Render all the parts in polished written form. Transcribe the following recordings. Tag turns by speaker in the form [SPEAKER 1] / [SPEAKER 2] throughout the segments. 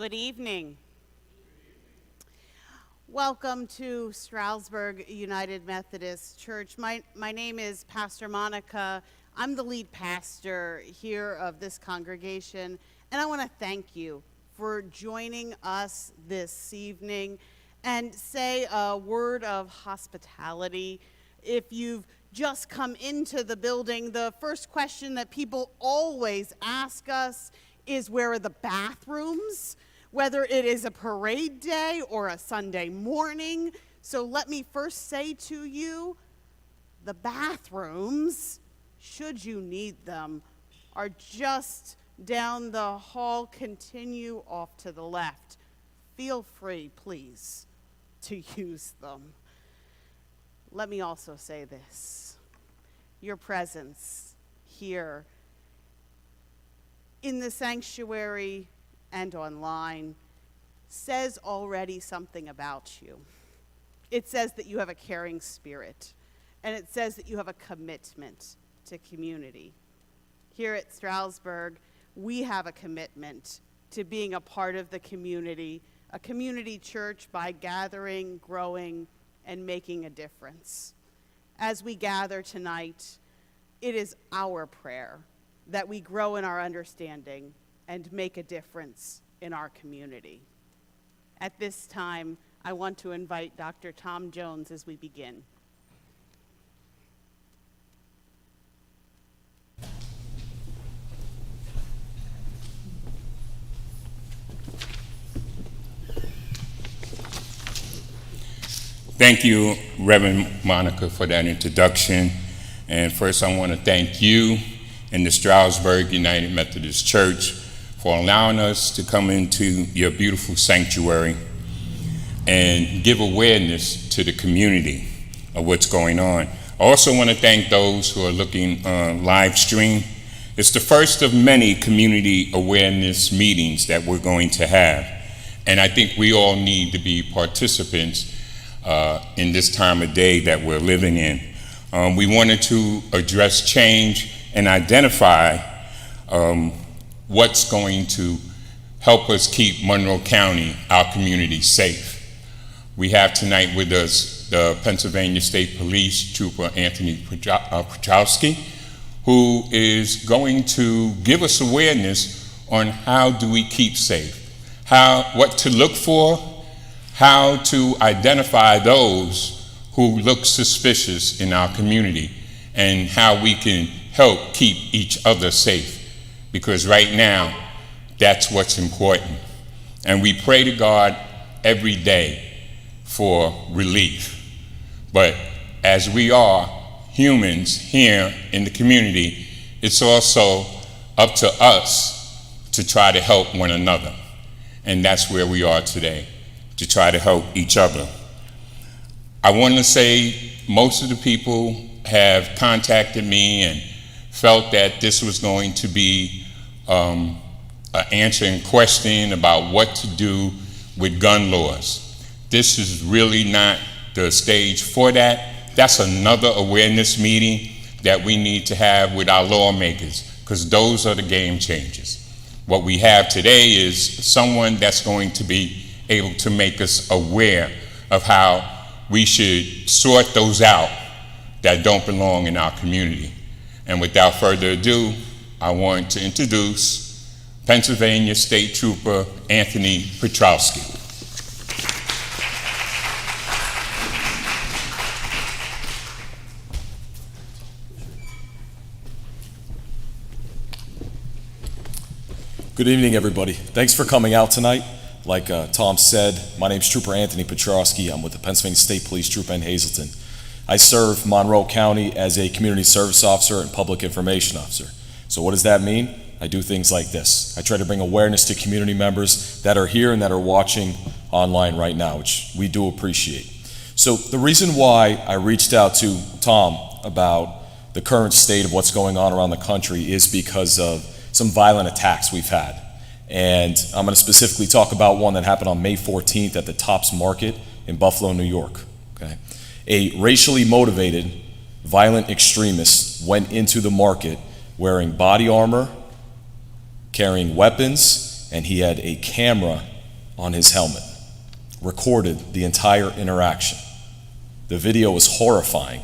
[SPEAKER 1] Good evening. Welcome to Stroudsburg United Methodist Church. My name is Pastor Monica. I'm the lead pastor here of this congregation, and I want to thank you for joining us this evening and say a word of hospitality. If you've just come into the building, the first question that people always ask us is, where are the bathrooms? Whether it is a parade day or a Sunday morning. So let me first say to you, the bathrooms, should you need them, are just down the hall. Continue off to the left. Feel free, please, to use them. Let me also say this. Your presence here in the sanctuary and online says already something about you. It says that you have a caring spirit, and it says that you have a commitment to community. Here at Stroudsburg, we have a commitment to being a part of the community, a community church by gathering, growing, and making a difference. As we gather tonight, it is our prayer that we grow in our understanding and make a difference in our community. At this time, I want to invite Dr. Tom Jones as we begin.
[SPEAKER 2] Thank you, Reverend Monica, for that introduction. And first, I want to thank you and the Stroudsburg United Methodist Church for allowing us to come into your beautiful sanctuary and give awareness to the community of what's going on. I also want to thank those who are looking on live stream. It's the first of many community awareness meetings that we're going to have. And I think we all need to be participants in this time of day that we're living in. We wanted to address change and identify what's going to help us keep Monroe County, our community, safe. We have tonight with us the Pennsylvania State Police Trooper Anthony Petrovsky, who is going to give us awareness on how do we keep safe, what to look for, how to identify those who look suspicious in our community, and how we can help keep each other safe. Because right now, that's what's important. And we pray to God every day for relief. But as we are humans here in the community, it's also up to us to try to help one another. And that's where we are today, to try to help each other. I want to say most of the people have contacted me and felt that this was going to be an answering question about what to do with gun laws. This is really not the stage for that. That's another awareness meeting that we need to have with our lawmakers, because those are the game changers. What we have today is someone that's going to be able to make us aware of how we should sort those out that don't belong in our community. And without further ado, I want to introduce Pennsylvania State Trooper Anthony Petrovsky.
[SPEAKER 3] Good evening, everybody. Thanks for coming out tonight. Like Tom said, my name's Trooper Anthony Petrovsky. I'm with the Pennsylvania State Police Troop in Hazleton. I serve Monroe County as a community service officer and public information officer. So what does that mean? I do things like this. I try to bring awareness to community members that are here and that are watching online right now, which we do appreciate. So the reason why I reached out to Tom about the current state of what's going on around the country is because of some violent attacks we've had. And I'm going to specifically talk about one that happened on May 14th at the Tops Market in Buffalo, New York. Okay. A racially motivated, violent extremist went into the market wearing body armor, carrying weapons, and he had a camera on his helmet, recorded the entire interaction. The video was horrifying,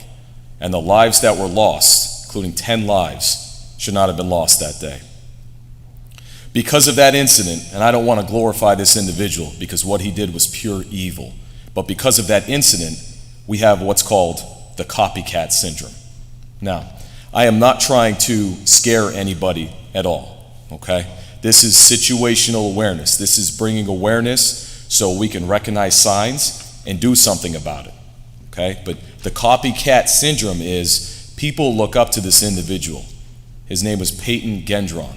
[SPEAKER 3] and the lives that were lost, including 10 lives, should not have been lost that day. Because of that incident, and I don't want to glorify this individual because what he did was pure evil, but because of that incident, we have what's called the Copycat Syndrome. Now, I am not trying to scare anybody at all, okay? This is situational awareness. This is bringing awareness so we can recognize signs and do something about it, okay? But the Copycat Syndrome is people look up to this individual. His name was Peyton Gendron,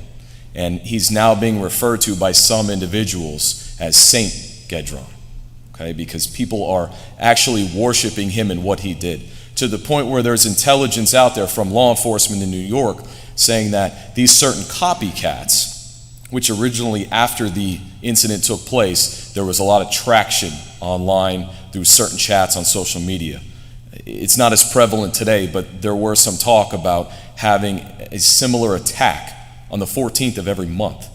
[SPEAKER 3] and he's now being referred to by some individuals as Saint Gedron, okay? Because people are actually worshiping him and what he did, to the point where there's intelligence out there from law enforcement in New York saying that these certain copycats, which originally after the incident took place, there was a lot of traction online through certain chats on social media. It's not as prevalent today, but there were some talk about having a similar attack on the 14th of every month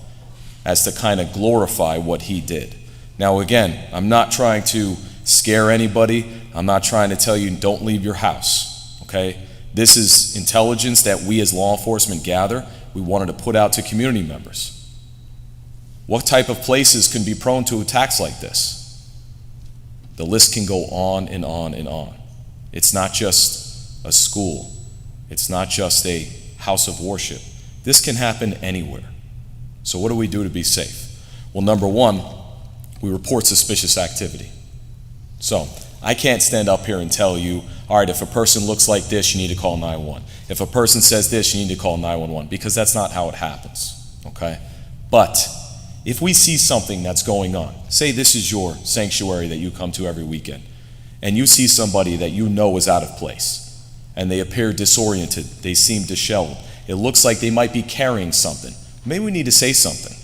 [SPEAKER 3] as to kind of glorify what he did. Now again, I'm not trying to scare anybody. I'm not trying to tell you don't leave your house, okay? This is intelligence that we as law enforcement gather. We wanted to put out to community members. What type of places can be prone to attacks like this? The list can go on and on and on. It's not just a school. It's not just a house of worship. This can happen anywhere. So what do we do to be safe? Well, number one, we report suspicious activity. So I can't stand up here and tell you, all right, if a person looks like this, you need to call 911. If a person says this, you need to call 911, because that's not how it happens, okay? But if we see something that's going on, say this is your sanctuary that you come to every weekend, and you see somebody that you know is out of place, and they appear disoriented, they seem disheveled, it looks like they might be carrying something, maybe we need to say something.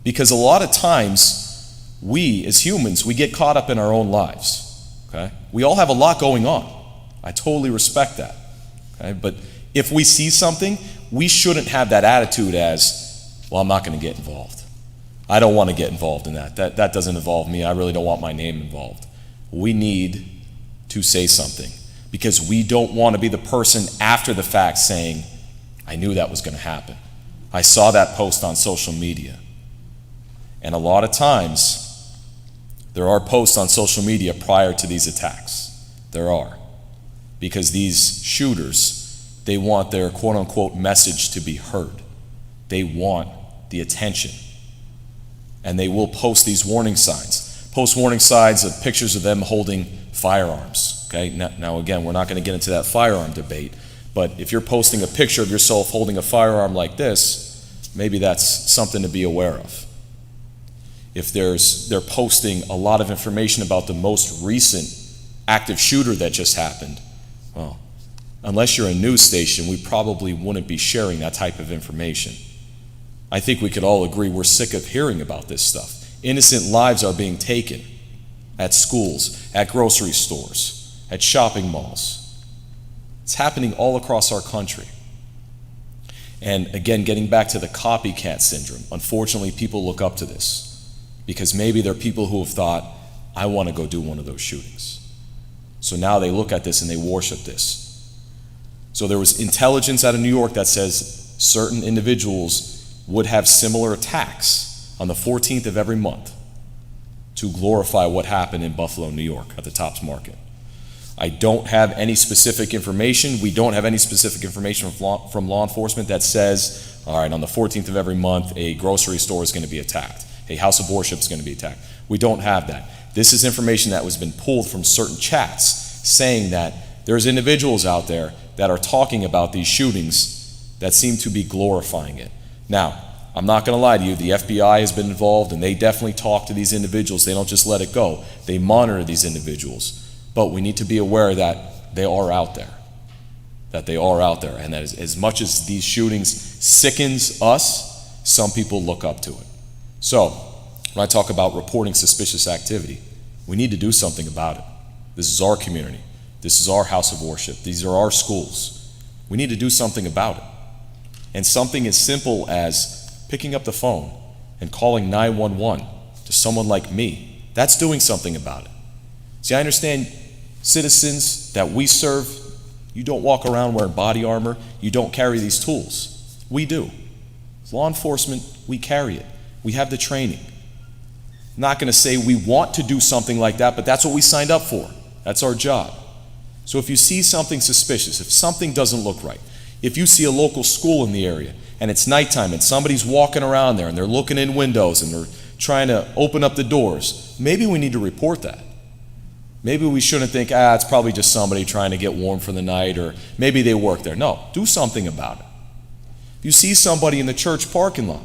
[SPEAKER 3] Because a lot of times, we as humans, we get caught up in our own lives, okay? We all have a lot going on. I totally respect that, okay? But if we see something, we shouldn't have that attitude as, well, I'm not going to get involved. I don't want to get involved in that. That doesn't involve me. I really don't want my name involved. We need to say something because we don't want to be the person after the fact saying, I knew that was going to happen. I saw that post on social media. And a lot of times, there are posts on social media prior to these attacks. There are. Because these shooters, they want their quote-unquote message to be heard. They want the attention. And they will post these warning signs. Post warning signs of pictures of them holding firearms. Okay? Now again, we're not going to get into that firearm debate, but if you're posting a picture of yourself holding a firearm like this, maybe that's something to be aware of. If they're posting a lot of information about the most recent active shooter that just happened, well, unless you're a news station, we probably wouldn't be sharing that type of information. I think we could all agree we're sick of hearing about this stuff. Innocent lives are being taken at schools, at grocery stores, at shopping malls. It's happening all across our country. And again, getting back to the copycat syndrome, unfortunately, people look up to this because maybe there are people who have thought, I want to go do one of those shootings. So now they look at this and they worship this. So there was intelligence out of New York that says certain individuals would have similar attacks on the 14th of every month to glorify what happened in Buffalo, New York at the Tops Market. I don't have any specific information. We don't have any specific information from law enforcement that says, all right, on the 14th of every month, a grocery store is going to be attacked. A house of worship is going to be attacked. We don't have that. This is information that was been pulled from certain chats saying that there's individuals out there that are talking about these shootings that seem to be glorifying it. Now, I'm not going to lie to you, the FBI has been involved and they definitely talk to these individuals. They don't just let it go. They monitor these individuals. But we need to be aware that they are out there. That they are out there. And that as much as these shootings sickens us, some people look up to it. So, when I talk about reporting suspicious activity, we need to do something about it. This is our community. This is our house of worship. These are our schools. We need to do something about it. And something as simple as picking up the phone and calling 911 to someone like me, that's doing something about it. See, I understand citizens that we serve, you don't walk around wearing body armor, you don't carry these tools. We do. As law enforcement, we carry it. We have the training. I'm not going to say we want to do something like that, but that's what we signed up for. That's our job. So if you see something suspicious, if something doesn't look right, if you see a local school in the area and it's nighttime and somebody's walking around there and they're looking in windows and they're trying to open up the doors, maybe we need to report that. Maybe we shouldn't think, it's probably just somebody trying to get warm for the night, or maybe they work there. No, do something about it. If you see somebody in the church parking lot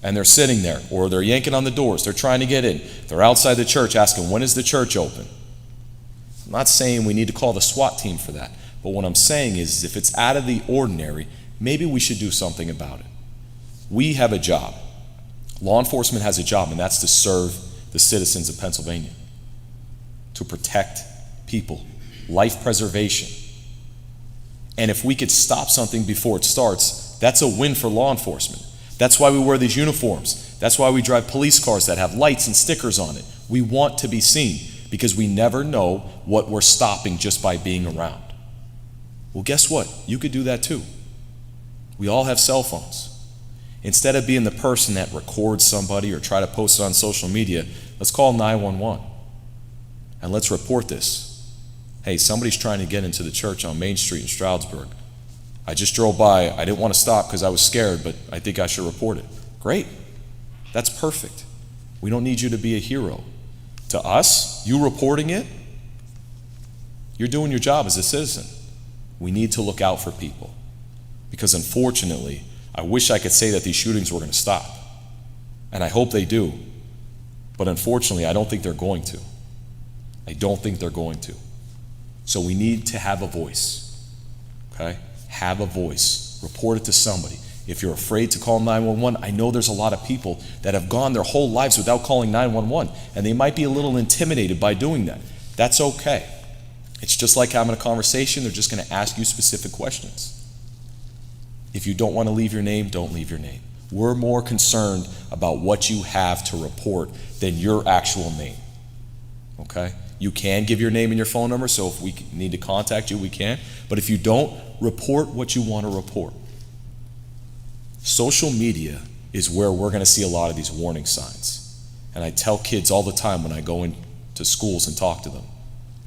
[SPEAKER 3] and they're sitting there, or they're yanking on the doors, they're trying to get in, they're outside the church asking, when is the church open? I'm not saying we need to call the SWAT team for that, but what I'm saying is if it's out of the ordinary, maybe we should do something about it. We have a job. Law enforcement has a job, and that's to serve the citizens of Pennsylvania, to protect people, life preservation. And if we could stop something before it starts, that's a win for law enforcement. That's why we wear these uniforms. That's why we drive police cars that have lights and stickers on it. We want to be seen because we never know what we're stopping just by being around. Well, guess what? You could do that too. We all have cell phones. Instead of being the person that records somebody or try to post it on social media, let's call 911 and let's report this. Hey, somebody's trying to get into the church on Main Street in Stroudsburg. I just drove by. I didn't want to stop because I was scared, but I think I should report it. Great. That's perfect. We don't need you to be a hero. To us, you reporting it, you're doing your job as a citizen. We need to look out for people because unfortunately, I wish I could say that these shootings were going to stop, and I hope they do, but unfortunately, I don't think they're going to. I don't think they're going to. So we need to have a voice, okay? Have a voice. Report it to somebody. If you're afraid to call 911, I know there's a lot of people that have gone their whole lives without calling 911, and they might be a little intimidated by doing that. That's okay. It's just like having a conversation. They're just going to ask you specific questions. If you don't want to leave your name, don't leave your name. We're more concerned about what you have to report than your actual name, okay? You can give your name and your phone number, so if we need to contact you, we can. But if you don't, report what you want to report. Social media is where we're going to see a lot of these warning signs. And I tell kids all the time when I go into schools and talk to them,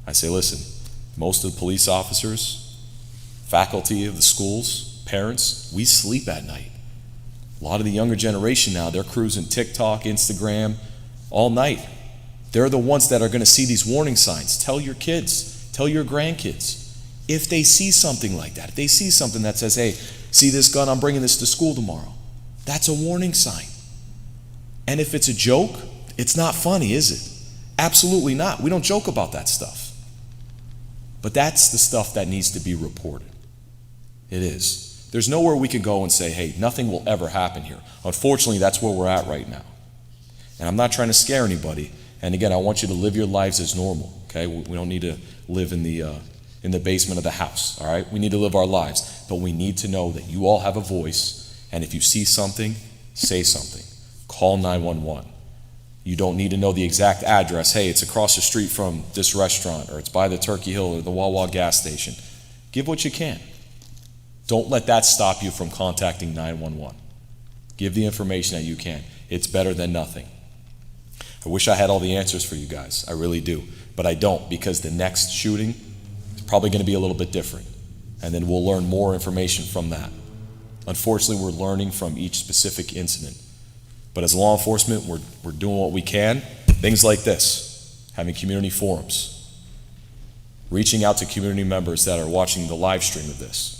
[SPEAKER 3] I say, listen, most of the police officers, faculty of the schools, parents, we sleep at night. A lot of the younger generation now, they're cruising TikTok, Instagram all night. They're the ones that are going to see these warning signs. Tell your kids, tell your grandkids. If they see something like that, if they see something that says, hey, see this gun, I'm bringing this to school tomorrow, that's a warning sign. And if it's a joke, it's not funny, is it? Absolutely not. We don't joke about that stuff. But that's the stuff that needs to be reported. It is. There's nowhere we can go and say, hey, nothing will ever happen here. Unfortunately, that's where we're at right now. And I'm not trying to scare anybody. And again, I want you to live your lives as normal, okay? We don't need to live in the basement of the house, all right? We need to live our lives. But we need to know that you all have a voice, and if you see something, say something. Call 911. You don't need to know the exact address. Hey, it's across the street from this restaurant, or it's by the Turkey Hill or the Wawa gas station. Give what you can. Don't let that stop you from contacting 911. Give the information that you can. It's better than nothing. I wish I had all the answers for you guys. I really do. But I don't, because the next shooting is probably going to be a little bit different. And then we'll learn more information from that. Unfortunately, we're learning from each specific incident. But as law enforcement, we're doing what we can. Things like this, having community forums, reaching out to community members that are watching the live stream of this.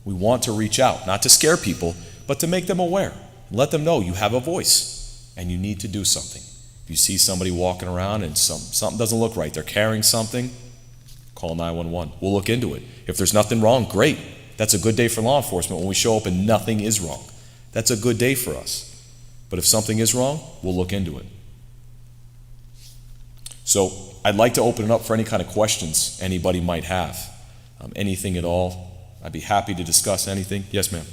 [SPEAKER 3] We want to reach out, not to scare people, but to make them aware. Let them know you have a voice and you need to do something. If you see somebody walking around and something doesn't look right, they're carrying something, call 911. We'll look into it. If there's nothing wrong, great. That's a good day for law enforcement when we show up and nothing is wrong. That's a good day for us. But if something is wrong, we'll look into it. So I'd like to open it up for any kind of questions anybody might have. Anything at all. I'd be happy to discuss anything. Yes, ma'am.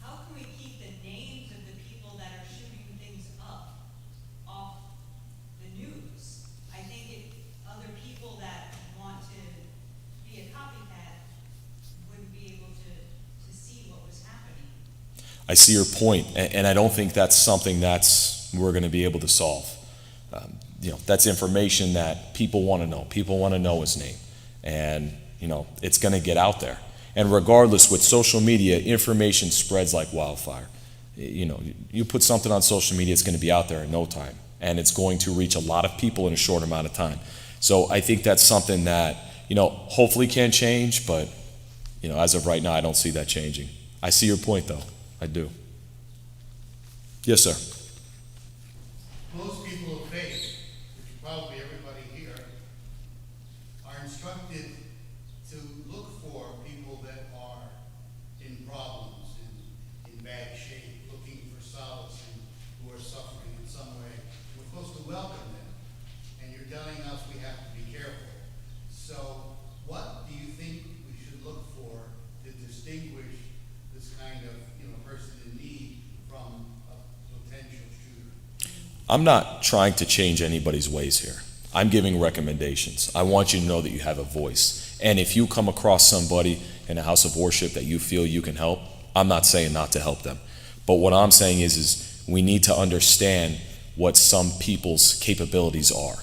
[SPEAKER 4] How can we keep the names of the people that are shooting things up
[SPEAKER 3] I see your point, and I don't think that's something we're going to be able to solve. That's information that people want to know. People want to know his name, and it's going to get out there. And regardless, with social media, information spreads like wildfire. You put something on social media, it's going to be out there in no time, and it's going to reach a lot of people in a short amount of time. So I think that's something that hopefully can change, but as of right now, I don't see that changing. I see your point, though. I do. Yes, sir.
[SPEAKER 4] Most people of faith, which is probably everybody here, are instructed to look for people that are in problems, in bad shape, looking for solace, and who are suffering in some way. We're supposed to welcome them, and you're telling us we have to be careful. So what do you think we should look for to distinguish this kind of person in need from a potential shooter?
[SPEAKER 3] I'm not trying to change anybody's ways here. I'm giving recommendations. I want you to know that you have a voice. And if you come across somebody in a house of worship that you feel you can help, I'm not saying not to help them. But what I'm saying is we need to understand what some people's capabilities are,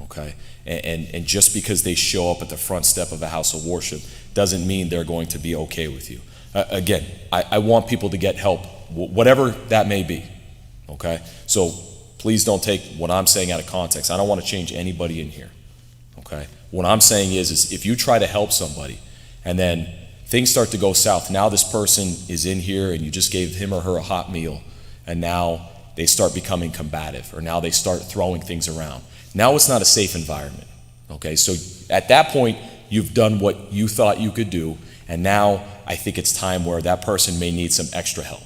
[SPEAKER 3] okay? And just because they show up at the front step of a house of worship doesn't mean they're going to be okay with you. Again, I want people to get help, whatever that may be, okay? So please don't take what I'm saying out of context. I don't want to change anybody in here, okay? What I'm saying is if you try to help somebody and then things start to go south, now this person is in here and you just gave him or her a hot meal, and now they start becoming combative, or now they start throwing things around. Now it's not a safe environment, okay? So at that point, you've done what you thought you could do, and now I think it's time where that person may need some extra help.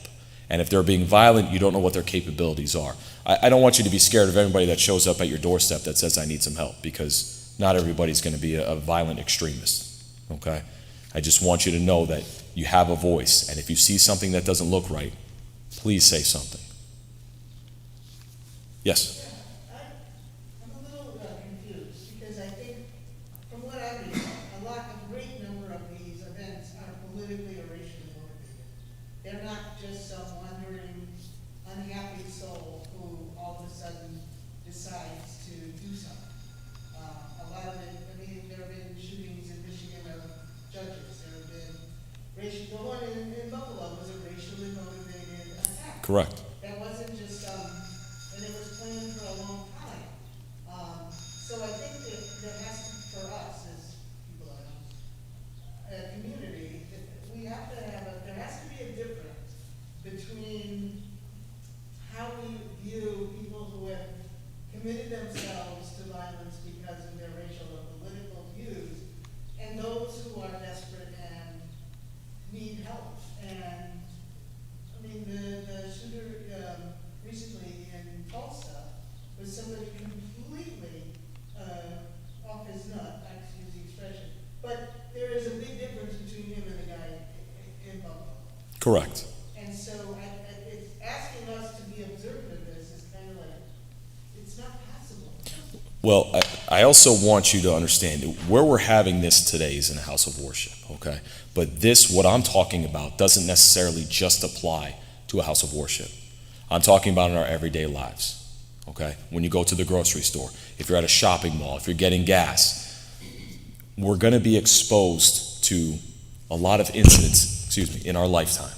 [SPEAKER 3] And if they're being violent, you don't know what their capabilities are. I don't want you to be scared of everybody that shows up at your doorstep that says, I need some help, because not everybody's going to be a violent extremist, okay? I just want you to know that you have a voice, and if you see something that doesn't look right, please say something. Yes?
[SPEAKER 5] I'm a little confused, because I think, from what I read, a great number of these events are politically or racially motivated. They're not just some wandering, unhappy soul who all of a sudden decides to do something. A lot of it, there have been shootings in Michigan of judges. There have been the one in Buffalo was a racially motivated attack.
[SPEAKER 3] Correct.
[SPEAKER 5] That wasn't just, and it was planned for a long time. So I think that there has to, for us as people in a community, we have to there has to be a difference between how we view people who have committed themselves to violence because of their racial or political views, and those who are desperate and need help. And the shooter recently in Tulsa was somebody completely off his nut, excuse the expression. But there is a big difference between him and the guy in Buffalo.
[SPEAKER 3] Correct.
[SPEAKER 5] And so it's asking us to be observant of this is kind of like, it's not possible.
[SPEAKER 3] Well, I also want you to understand where we're having this today is in a house of worship, okay? But what I'm talking about doesn't necessarily just apply to a house of worship. I'm talking about in our everyday lives, okay? When you go to the grocery store, if you're at a shopping mall, if you're getting gas, we're going to be exposed to a lot of incidents, in our lifetime,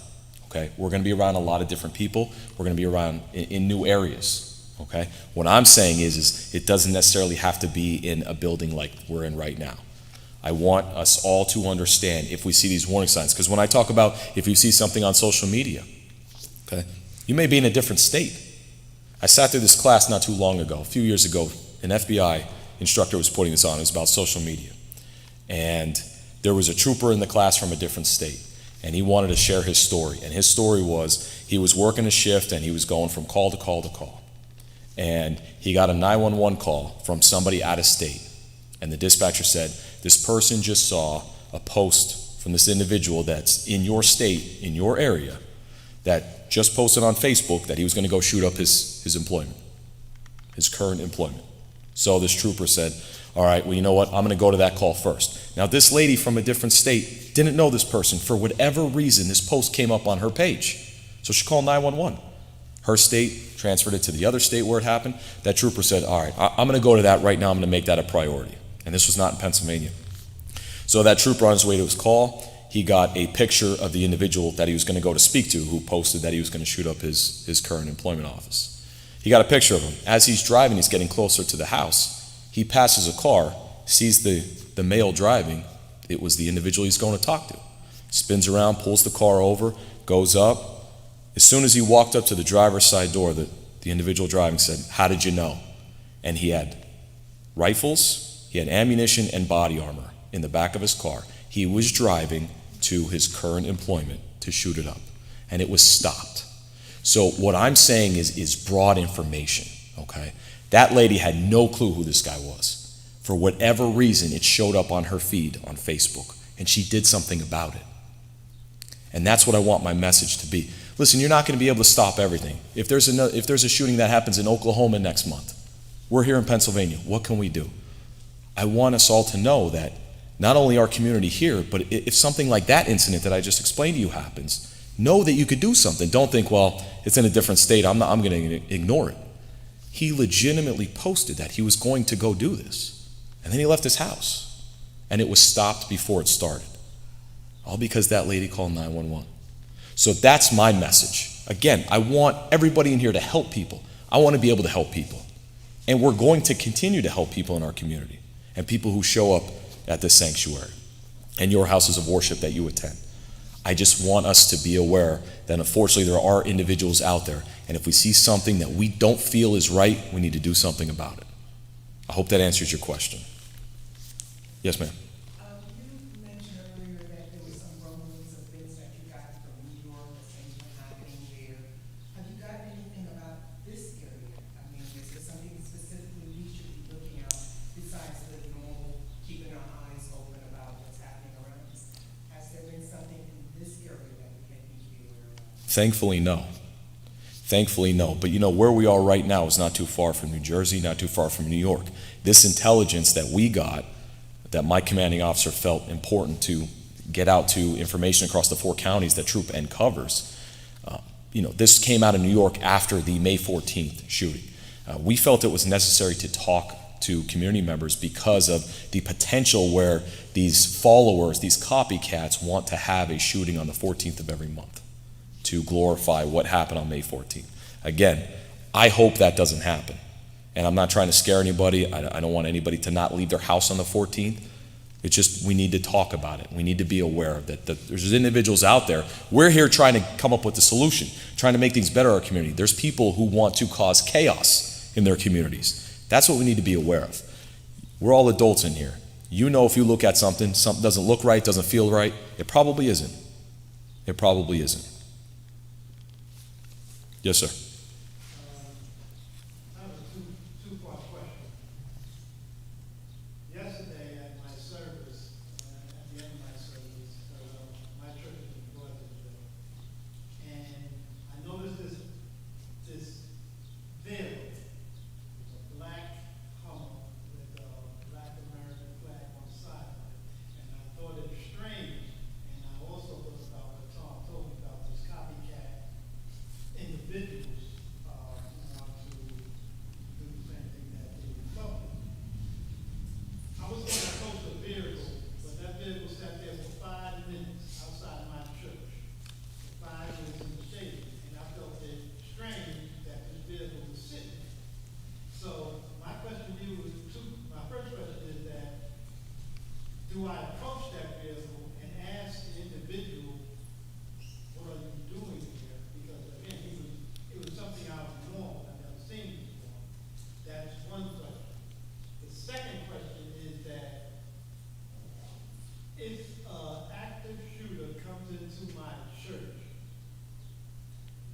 [SPEAKER 3] okay? We're going to be around a lot of different people. We're going to be around in new areas. Okay? What I'm saying is it doesn't necessarily have to be in a building like we're in right now. I want us all to understand if we see these warning signs, because when I talk about if you see something on social media, okay, you may be in a different state. I sat through this class not too long ago, a few years ago, an FBI instructor was putting this on. It was about social media. And there was a trooper in the class from a different state, and he wanted to share his story. And his story was he was working a shift and he was going from call to call to call. And he got a 911 call from somebody out of state. And the dispatcher said, this person just saw a post from this individual that's in your state, in your area, that just posted on Facebook that he was going to go shoot up his employment, his current employment. So this trooper said, all right, well, you know what? I'm going to go to that call first. Now, this lady from a different state didn't know this person. For whatever reason, this post came up on her page. So she called 911. Her state transferred it to the other state where it happened. That trooper said, all right, I'm going to go to that right now. I'm going to make that a priority. And this was not in Pennsylvania. So that trooper on his way to his call, he got a picture of the individual that he was going to go to speak to who posted that he was going to shoot up his current employment office. He got a picture of him. As he's driving, he's getting closer to the house. He passes a car, sees the male driving. It was the individual he's going to talk to. Spins around, pulls the car over, goes up. As soon as he walked up to the driver's side door, the individual driving said, "How did you know?" And he had rifles, he had ammunition and body armor in the back of his car. He was driving to his current employment to shoot it up, and it was stopped. So what I'm saying is broad information, okay? That lady had no clue who this guy was. For whatever reason, it showed up on her feed on Facebook, and she did something about it. And that's what I want my message to be. Listen, you're not going to be able to stop everything. If there's a shooting that happens in Oklahoma next month, we're here in Pennsylvania. What can we do? I want us all to know that not only our community here, but if something like that incident that I just explained to you happens, know that you could do something. Don't think, well, it's in a different state. I'm going to ignore it. He legitimately posted that he was going to go do this. And then he left his house. And it was stopped before it started. All because that lady called 911. So that's my message. Again, I want everybody in here to help people. I want to be able to help people. And we're going to continue to help people in our community and people who show up at this sanctuary and your houses of worship that you attend. I just want us to be aware that unfortunately there are individuals out there, and if we see something that we don't feel is right, we need to do something about it. I hope that answers your question. Yes, ma'am.
[SPEAKER 6] You mentioned earlier that there was some rumblings of things that you got from New York, the things were happening there. Have you got anything about this area? I mean, is there something specifically we should be looking at besides the normal keeping our eyes open about what's happening around us? Has there been something in this area that we need to be aware of?
[SPEAKER 3] Thankfully, no. Thankfully, no. But you know, where we are right now is not too far from New Jersey, not too far from New York. This intelligence that we got, that my commanding officer felt important to get out to information across the 4 counties that Troop N covers, this came out of New York after the May 14th shooting. We felt it was necessary to talk to community members because of the potential where these followers, these copycats, want to have a shooting on the 14th of every month to glorify what happened on May 14th. Again, I hope that doesn't happen. And I'm not trying to scare anybody. I don't want anybody to not leave their house on the 14th. It's just we need to talk about it. We need to be aware of that there's individuals out there. We're here trying to come up with a solution, trying to make things better in our community. There's people who want to cause chaos in their communities. That's what we need to be aware of. We're all adults in here. You know, if you look at something doesn't look right, doesn't feel right, it probably isn't. It probably isn't. Yes, sir.
[SPEAKER 4] I have a two-part question. Yesterday at my service, at the end of my service, my church is in Royersville, and I noticed this veil, a black Hummer with a black American flag on the side of it, and I thought it was strange, and I also thought about what Tom told me about this copycat individuals, to do the same thing that they do public. I was going to approach a vehicle, but that vehicle sat there for 5 minutes outside my church. For 5 minutes in the shade, and I felt it strange that this vehicle was sitting there. So my question to you my first question is that, do I approach that vehicle and ask the individual, what are you doing here? Because again, it was something out of the norm I've never seen before. That's one question. The second question is that if an active shooter comes into my church,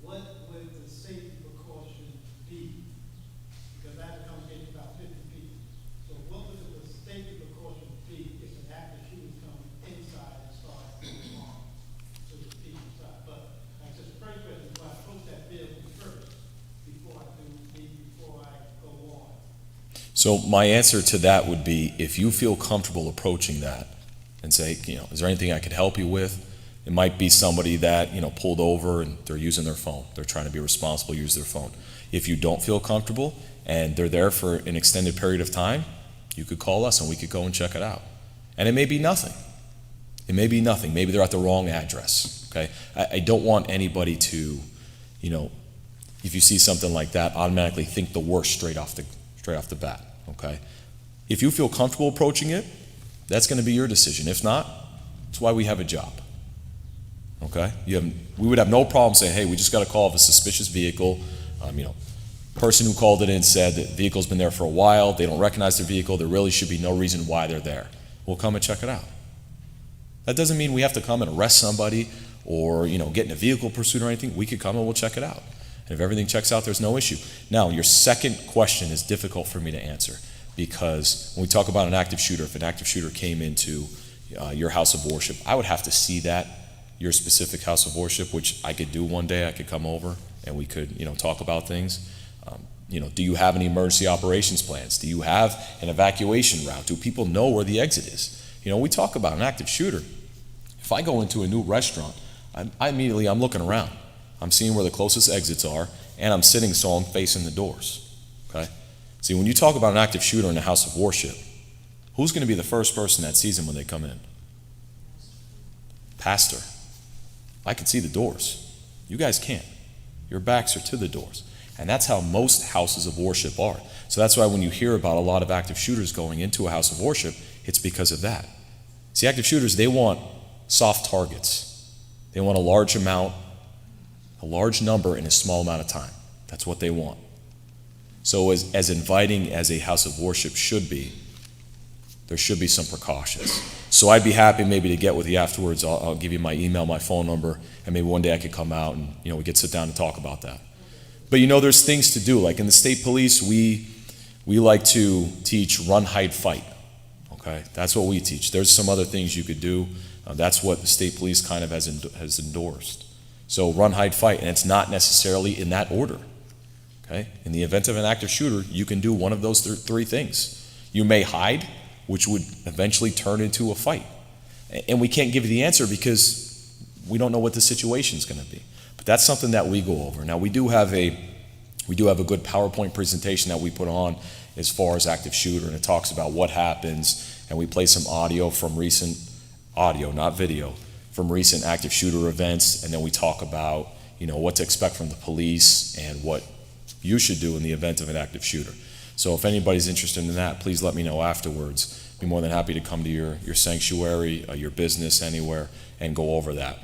[SPEAKER 4] what would the safety precaution be? Because I have to congregate about 50 people. So what would the safety precaution be if an active shooter comes inside and starts doing harm to the people inside? But like I said, the first question is, do I approach that vehicle first before I go on?
[SPEAKER 3] So my answer to that would be, if you feel comfortable approaching that and say, is there anything I could help you with? It might be somebody that, pulled over and they're using their phone. They're trying to be responsible, use their phone. If you don't feel comfortable and they're there for an extended period of time, you could call us and we could go and check it out. And it may be nothing. It may be nothing. Maybe they're at the wrong address, okay? I don't want anybody to, if you see something like that, automatically think the worst straight off the bat, okay? If you feel comfortable approaching it, that's going to be your decision. If not, that's why we have a job, okay? We would have no problem saying, hey, we just got a call of a suspicious vehicle. Person who called it in said that the vehicle's been there for a while. They don't recognize their vehicle. There really should be no reason why they're there. We'll come and check it out. That doesn't mean we have to come and arrest somebody or, get in a vehicle pursuit or anything. We could come and we'll check it out. And if everything checks out, there's no issue. Now, your second question is difficult for me to answer because when we talk about an active shooter, if an active shooter came into your house of worship, I would have to see that, your specific house of worship, which I could do one day. I could come over and we could, talk about things. Do you have any emergency operations plans? Do you have an evacuation route? Do people know where the exit is? We talk about an active shooter. If I go into a new restaurant, I'm looking around. I'm seeing where the closest exits are, and I'm sitting so I'm facing the doors, okay? See, when you talk about an active shooter in a house of worship, who's going to be the first person that sees them when they come in? Pastor. I can see the doors. You guys can't. Your backs are to the doors. And that's how most houses of worship are. So that's why when you hear about a lot of active shooters going into a house of worship, it's because of that. See, active shooters, they want soft targets. They want a large number in a small amount of time. That's what they want. So as inviting as a house of worship should be, there should be some precautions. So I'd be happy maybe to get with you afterwards. I'll give you my email, my phone number, and maybe one day I could come out and we could sit down and talk about that. But there's things to do. Like in the state police, we like to teach run, hide, fight. Okay, that's what we teach. There's some other things you could do. That's what the state police kind of has endorsed. So run, hide, fight, and it's not necessarily in that order. Okay, in the event of an active shooter, you can do one of those three things. You may hide, which would eventually turn into a fight, and we can't give you the answer because we don't know what the situation is going to be. But that's something that we go over. Now we do have a good PowerPoint presentation that we put on as far as active shooter, and it talks about what happens, and we play some audio, not video, from recent active shooter events, and then we talk about what to expect from the police and what you should do in the event of an active shooter. So if anybody's interested in that, please let me know afterwards. Be more than happy to come to your sanctuary, your business, anywhere, and go over that.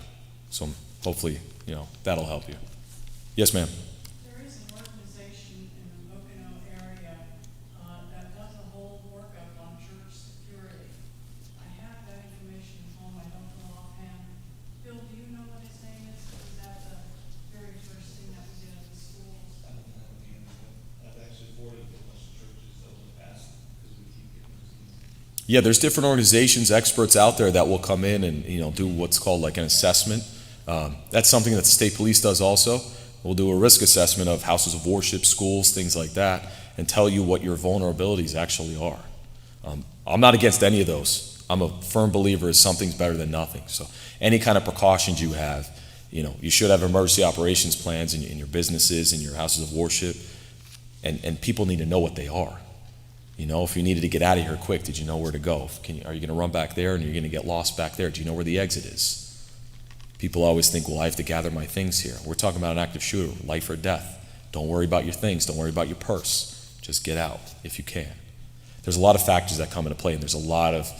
[SPEAKER 3] So hopefully that'll help you. Yes, ma'am.
[SPEAKER 7] There is an organization in the Pocono area that does a whole workup on church security. I have that information at home. I don't know offhand. Bill, do you know what his name is? Is that the very first thing that we did at the schools?
[SPEAKER 4] I've actually forwarded to a bunch of churches over the past because we keep getting those.
[SPEAKER 3] Yeah, there's different organizations, experts out there that will come in and do what's called like an assessment. That's something that the state police does also. We'll do a risk assessment of houses of worship, schools, things like that, and tell you what your vulnerabilities actually are. I'm not against any of those. I'm a firm believer is something's better than nothing. So any kind of precautions you have, you should have emergency operations plans in your businesses, in your houses of worship, and people need to know what they are. If you needed to get out of here quick, did you know where to go? Are you going to run back there and you're going to get lost back there? Do you know where the exit is? People always think, well, I have to gather my things here. We're talking about an active shooter, life or death. Don't worry about your things. Don't worry about your purse. Just get out if you can. There's a lot of factors that come into play, and there's a lot of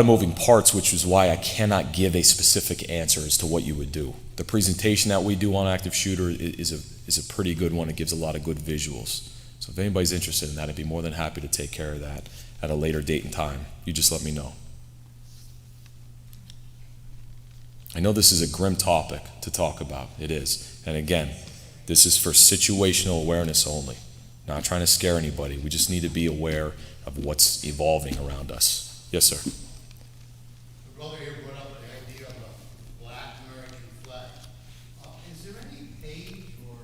[SPEAKER 3] moving parts, which is why I cannot give a specific answer as to what you would do. The presentation that we do on active shooter is a pretty good one. It gives a lot of good visuals. So if anybody's interested in that, I'd be more than happy to take care of that at a later date and time. You just let me know. I know this is a grim topic to talk about. It is. And again, this is for situational awareness only. Not trying to scare anybody. We just need to be aware of what's evolving around us. Yes, sir.
[SPEAKER 4] The brother here brought up the idea of a black American flag. Is there any page or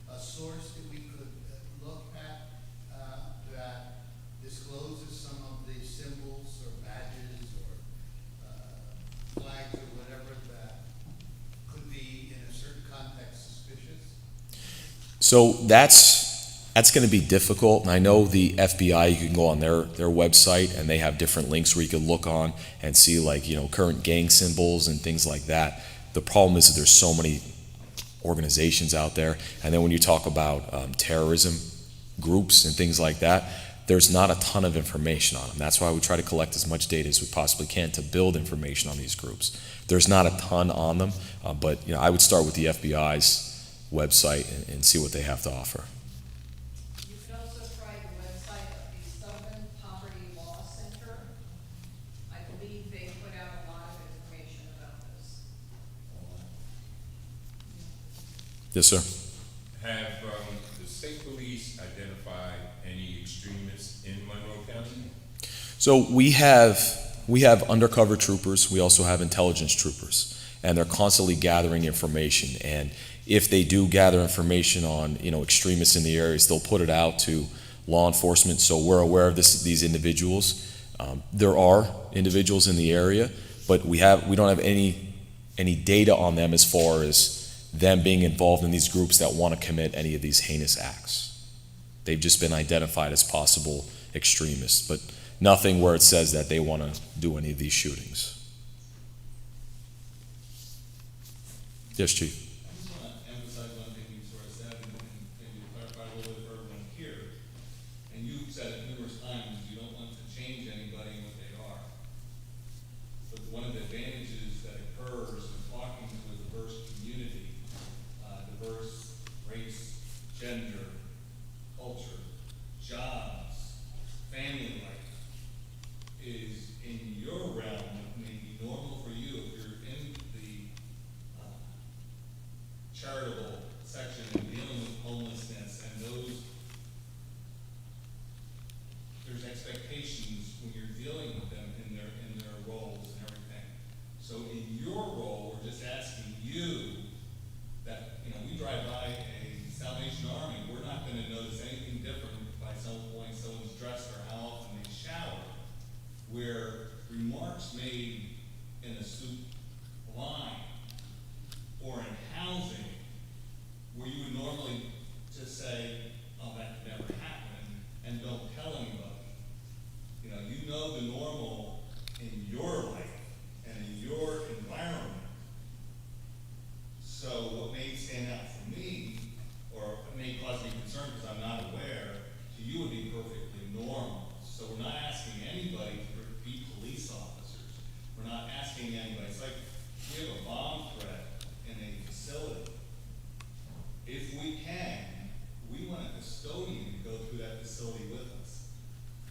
[SPEAKER 4] a source that we could look at that discloses some of the symbols or badges or flags or whatever
[SPEAKER 3] So that's going to be difficult, and I know the FBI, you can go on their website, and they have different links where you can look on and see, like, current gang symbols and things like that. The problem is that there's so many organizations out there, and then when you talk about terrorism groups and things like that, there's not a ton of information on them. That's why we try to collect as much data as we possibly can to build information on these groups. There's not a ton on them, but I would start with the FBI's website and see what they have to offer.
[SPEAKER 7] You can also try the website of the Southern Poverty Law Center. I believe they put out a lot of information about this.
[SPEAKER 3] Yes, sir.
[SPEAKER 2] Have the state police identified any extremists in Monroe County?
[SPEAKER 3] So we have undercover troopers. We also have intelligence troopers, and they're constantly gathering information. And if they do gather information on extremists in the areas, they'll put it out to law enforcement. So we're aware of these individuals. There are individuals in the area, but we don't have any data on them as far as them being involved in these groups that want to commit any of these heinous acts. They've just been identified as possible extremists, but nothing where it says that they want to do any of these shootings. Yes, Chief.
[SPEAKER 8] I just want to emphasize one thing you sort of said and maybe clarify a little bit for everyone here. And you've said it numerous times, you don't want to change anybody and what they are. But one of the advantages that occurs when talking to a diverse community, diverse race, gender, culture, jobs, family life, is in your realm, it may be normal for you if you're in the charitable section and dealing with homelessness and there's expectations when you're dealing with them in their roles and everything. So in your role, we're just asking you that, we drive by a Salvation Army, we're not gonna notice anything different by some point someone's dressed or how often they shower, where remarks made in a soup line or in housing, where you would normally just say, oh, that could never happen, and don't tell anybody. You know the normal in your life and in your environment. So what may stand out for me, or may cause me concern because I'm not aware, to you would be perfectly normal. So we're not asking anybody to be police officers. We're not asking anybody. It's like we have a bomb threat in a facility. If we can, we want a custodian to go through that facility with us.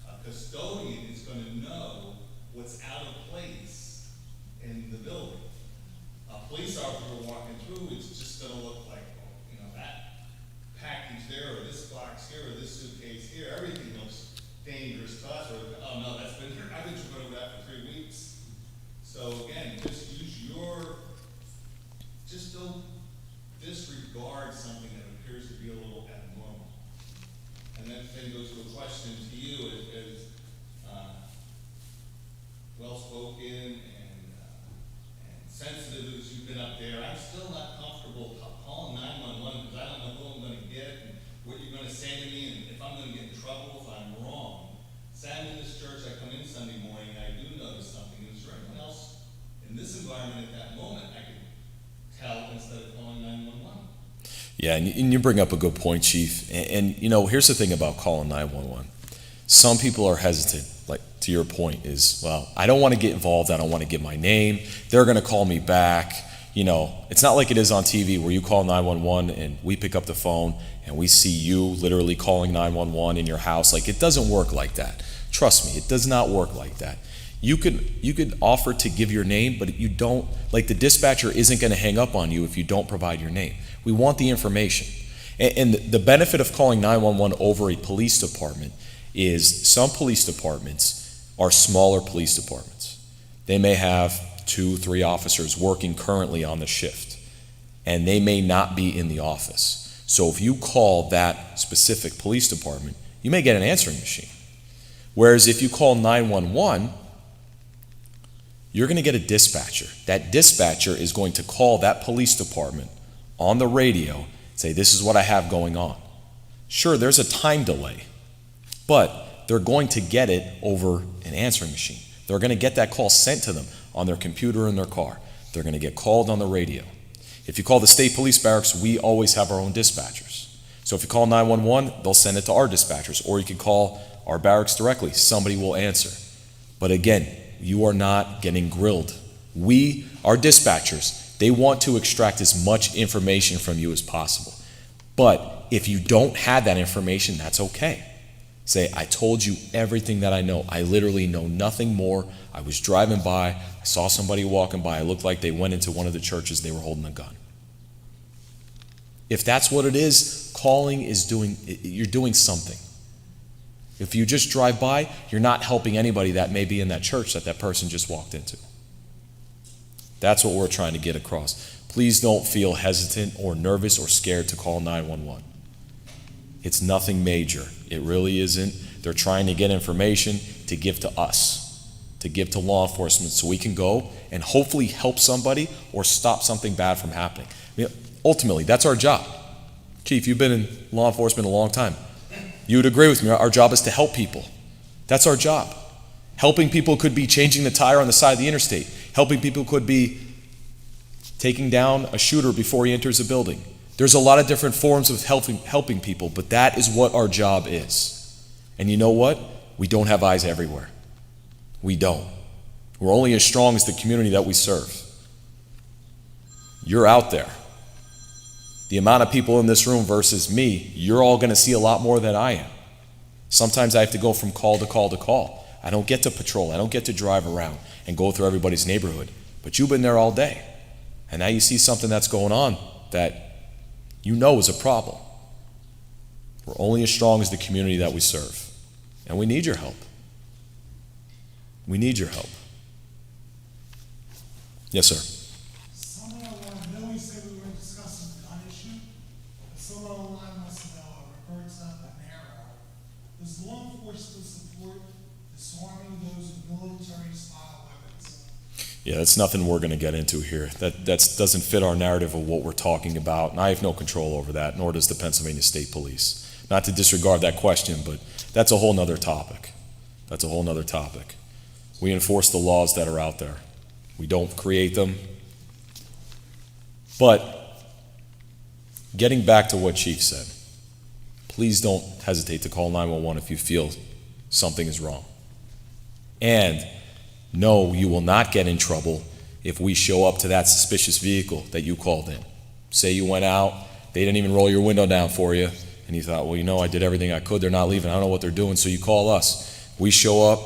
[SPEAKER 8] A custodian is going to know what's out of place in the building. A police officer walking through, it's just going to look like, that package there, or this box here, or this suitcase here, everything looks dangerous to us, or, oh no, that's been here, I've been tripping over that for 3 weeks. So again, just don't disregard something that appears to be a little abnormal. And then goes to a question to you as well-spoken and sensitive as you've been up there. I'm still not comfortable calling 911 because I don't know who I'm going to get and what you're going to say to me and if I'm going to get in trouble if I'm wrong. Sat in this church, I come in Sunday morning, I do notice something. Is there anyone else in this environment at that moment I could tell instead of calling 911?
[SPEAKER 3] Yeah, and you bring up a good point, Chief. And here's the thing about calling 911. Some people are hesitant, like to your point, is, well, I don't want to get involved. I don't want to give my name. They're going to call me back. It's not like it is on TV where you call 911 and we pick up the phone and we see you literally calling 911 in your house. Like, it doesn't work like that. Trust me, it does not work like that. You could offer to give your name, but you don't, like, the dispatcher isn't going to hang up on you if you don't provide your name. We want the information. And the benefit of calling 911 over a police department is some police departments are smaller police departments. They may have 2-3 officers working currently on the shift, and they may not be in the office. So if you call that specific police department, you may get an answering machine. Whereas if you call 911, you're going to get a dispatcher. That dispatcher is going to call that police department on the radio, Say, this is what I have going on. Sure, there's a time delay, but they're going to get it over an answering machine. They're going to get that call sent to them on their computer in their car. They're going to get called on the radio. If you call the state police barracks, we always have our own dispatchers. So if you call 911, they'll send it to our dispatchers, or you can call our barracks directly. Somebody will answer. But again, you are not getting grilled. Our dispatchers, they want to extract as much information from you as possible. But if you don't have that information, that's okay. Say, I told you everything that I know. I literally know nothing more. I was driving by. I saw somebody walking by. It looked like they went into one of the churches. They were holding a gun. If that's what it is, calling is you're doing something. If you just drive by, you're not helping anybody that may be in that church that person just walked into. That's what we're trying to get across. Please don't feel hesitant or nervous or scared to call 911. It's nothing major. It really isn't. They're trying to get information to give to us, to give to law enforcement so we can go and hopefully help somebody or stop something bad from happening. I mean, ultimately, that's our job. Chief, you've been in law enforcement a long time. You would agree with me. Our job is to help people. That's our job. Helping people could be changing the tire on the side of the interstate. Helping people could be taking down a shooter before he enters a building. There's a lot of different forms of helping people, but that is what our job is. And you know what? We don't have eyes everywhere. We don't. We're only as strong as the community that we serve. You're out there. The amount of people in this room versus me, you're all going to see a lot more than I am. Sometimes I have to go from call to call to call. I don't get to patrol. I don't get to drive around and go through everybody's neighborhood. But you've been there all day. And now you see something that's going on that you know is a problem. We're only as strong as the community that we serve. And we need your help. We need your help. Yes, sir.
[SPEAKER 9] Someone I know we said we were discussing the gun issue, but someone online wants to know, or reports up an error. Does law enforcement support disarming those military-style weapons?
[SPEAKER 3] Yeah, that's nothing we're going to get into here. That doesn't fit our narrative of what we're talking about, and I have no control over that, nor does the Pennsylvania State Police. Not to disregard that question, but that's a whole nother topic. That's a whole nother topic. We enforce the laws that are out there. We don't create them. But getting back to what Chief said, please don't hesitate to call 911 if you feel something is wrong. And no, you will not get in trouble if we show up to that suspicious vehicle that you called in. Say you went out, they didn't even roll your window down for you, and you thought, well, you know, I did everything I could, they're not leaving, I don't know what they're doing, so you call us. We show up,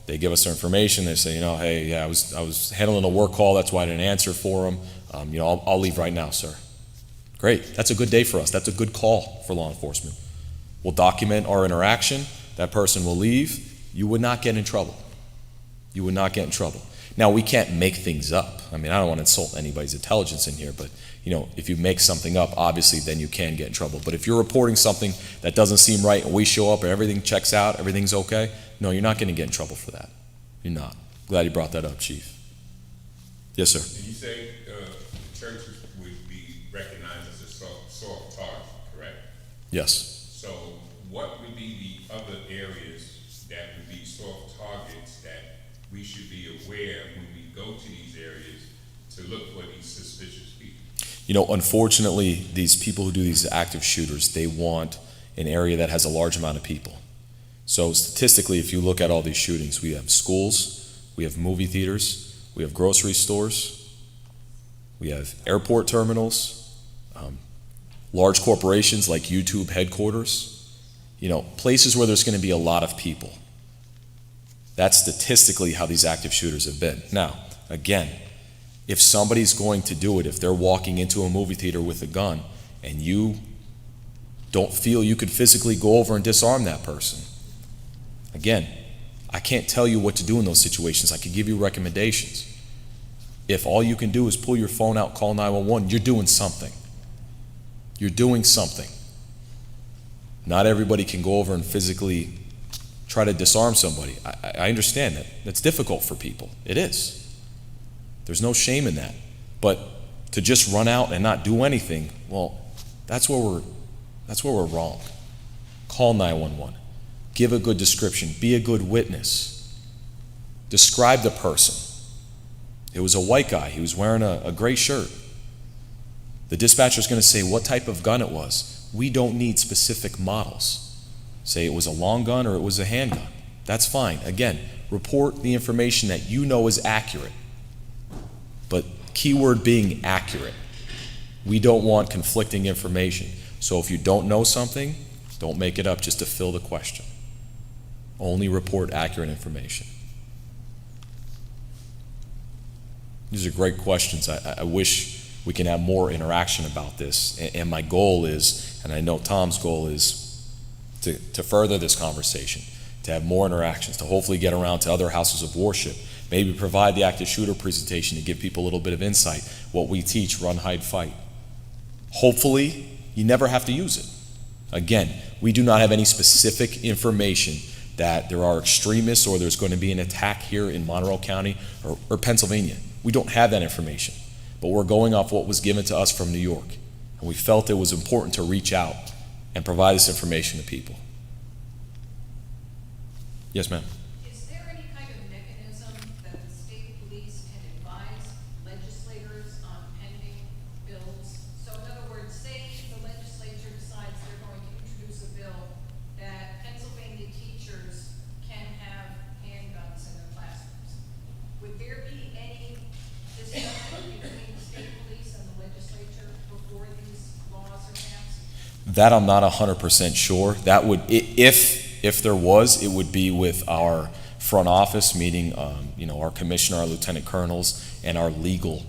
[SPEAKER 3] they give us their information, they say, you know, hey, yeah, I was handling a work call, that's why I didn't answer for them. I'll leave right now, sir. Great, that's a good day for us, that's a good call for law enforcement. We'll document our interaction, that person will leave, you would not get in trouble. You would not get in trouble. Now, we can't make things up. I mean, I don't want to insult anybody's intelligence in here, but, if you make something up, obviously, then you can get in trouble. But if you're reporting something that doesn't seem right and we show up and everything checks out, everything's okay, no, you're not going to get in trouble for that. You're not. Glad you brought that up, Chief. Yes, sir.
[SPEAKER 2] And you say the churches would be recognized as a soft target, correct?
[SPEAKER 3] Yes.
[SPEAKER 2] So what would be the other areas that would be soft targets that we should be aware when we go to these areas to look for these suspicious people?
[SPEAKER 3] Unfortunately, these people who do these active shooters, they want an area that has a large amount of people. So statistically, if you look at all these shootings, we have schools, we have movie theaters, we have grocery stores, we have airport terminals, large corporations like YouTube headquarters, places where there's going to be a lot of people. That's statistically how these active shooters have been. Now, again, if somebody's going to do it, if they're walking into a movie theater with a gun and you don't feel you could physically go over and disarm that person, again, I can't tell you what to do in those situations. I can give you recommendations. If all you can do is pull your phone out, call 911, you're doing something. You're doing something. Not everybody can go over and physically try to disarm somebody. I understand that. That's difficult for people. It is. There's no shame in that. But to just run out and not do anything, well, That's where we're wrong. Call 911. Give a good description. Be a good witness. Describe the person. It was a white guy. He was wearing a gray shirt. The dispatcher's going to say what type of gun it was. We don't need specific models. Say it was a long gun or it was a handgun. That's fine. Again, report the information that you know is accurate. But keyword being accurate. We don't want conflicting information. So if you don't know something, don't make it up just to fill the question. Only report accurate information. These are great questions. I wish we can have more interaction about this. And my goal is, and I know Tom's goal is, to further this conversation, to have more interactions, to hopefully get around to other houses of worship, maybe provide the active shooter presentation to give people a little bit of insight, what we teach, run, hide, fight. Hopefully, you never have to use it. Again, we do not have any specific information that there are extremists or there's going to be an attack here in Monroe County or Pennsylvania. We don't have that information, but we're going off what was given to us from New York. And we felt it was important to reach out and provide this information to people. Yes, ma'am.
[SPEAKER 10] Is there any kind of mechanism that the state police can advise legislators on pending bills? So in other words, say the legislature decides they're going to introduce a bill that Pennsylvania teachers can have handguns in their classrooms. Would there be any discussion between the state police and the legislature before these laws are passed?
[SPEAKER 3] That I'm not 100% sure. That would, if there was, it would be with our front office, meaning our commissioner, our lieutenant colonels, and our legal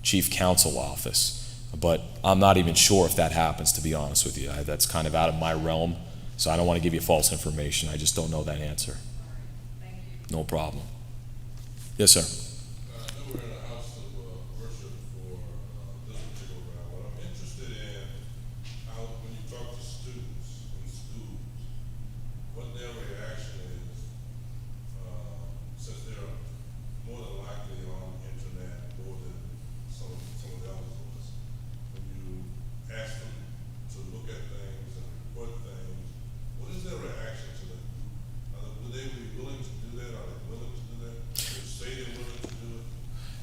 [SPEAKER 3] chief counsel office. But I'm not even sure if that happens, to be honest with you. That's kind of out of my realm, so I don't want to give you false information. I just don't know that answer.
[SPEAKER 10] Thank you.
[SPEAKER 3] No problem. Yes, sir.
[SPEAKER 11] I know we're in a house of worship for this particular round. What I'm interested in, how when you talk to students in schools, what their reaction is, since they're more than likely on the internet more than some of the others of us. When you ask them to look at things and report things, what is their reaction to that? Would they be willing to do that? Are they willing to do that? Would they say they're willing to do it?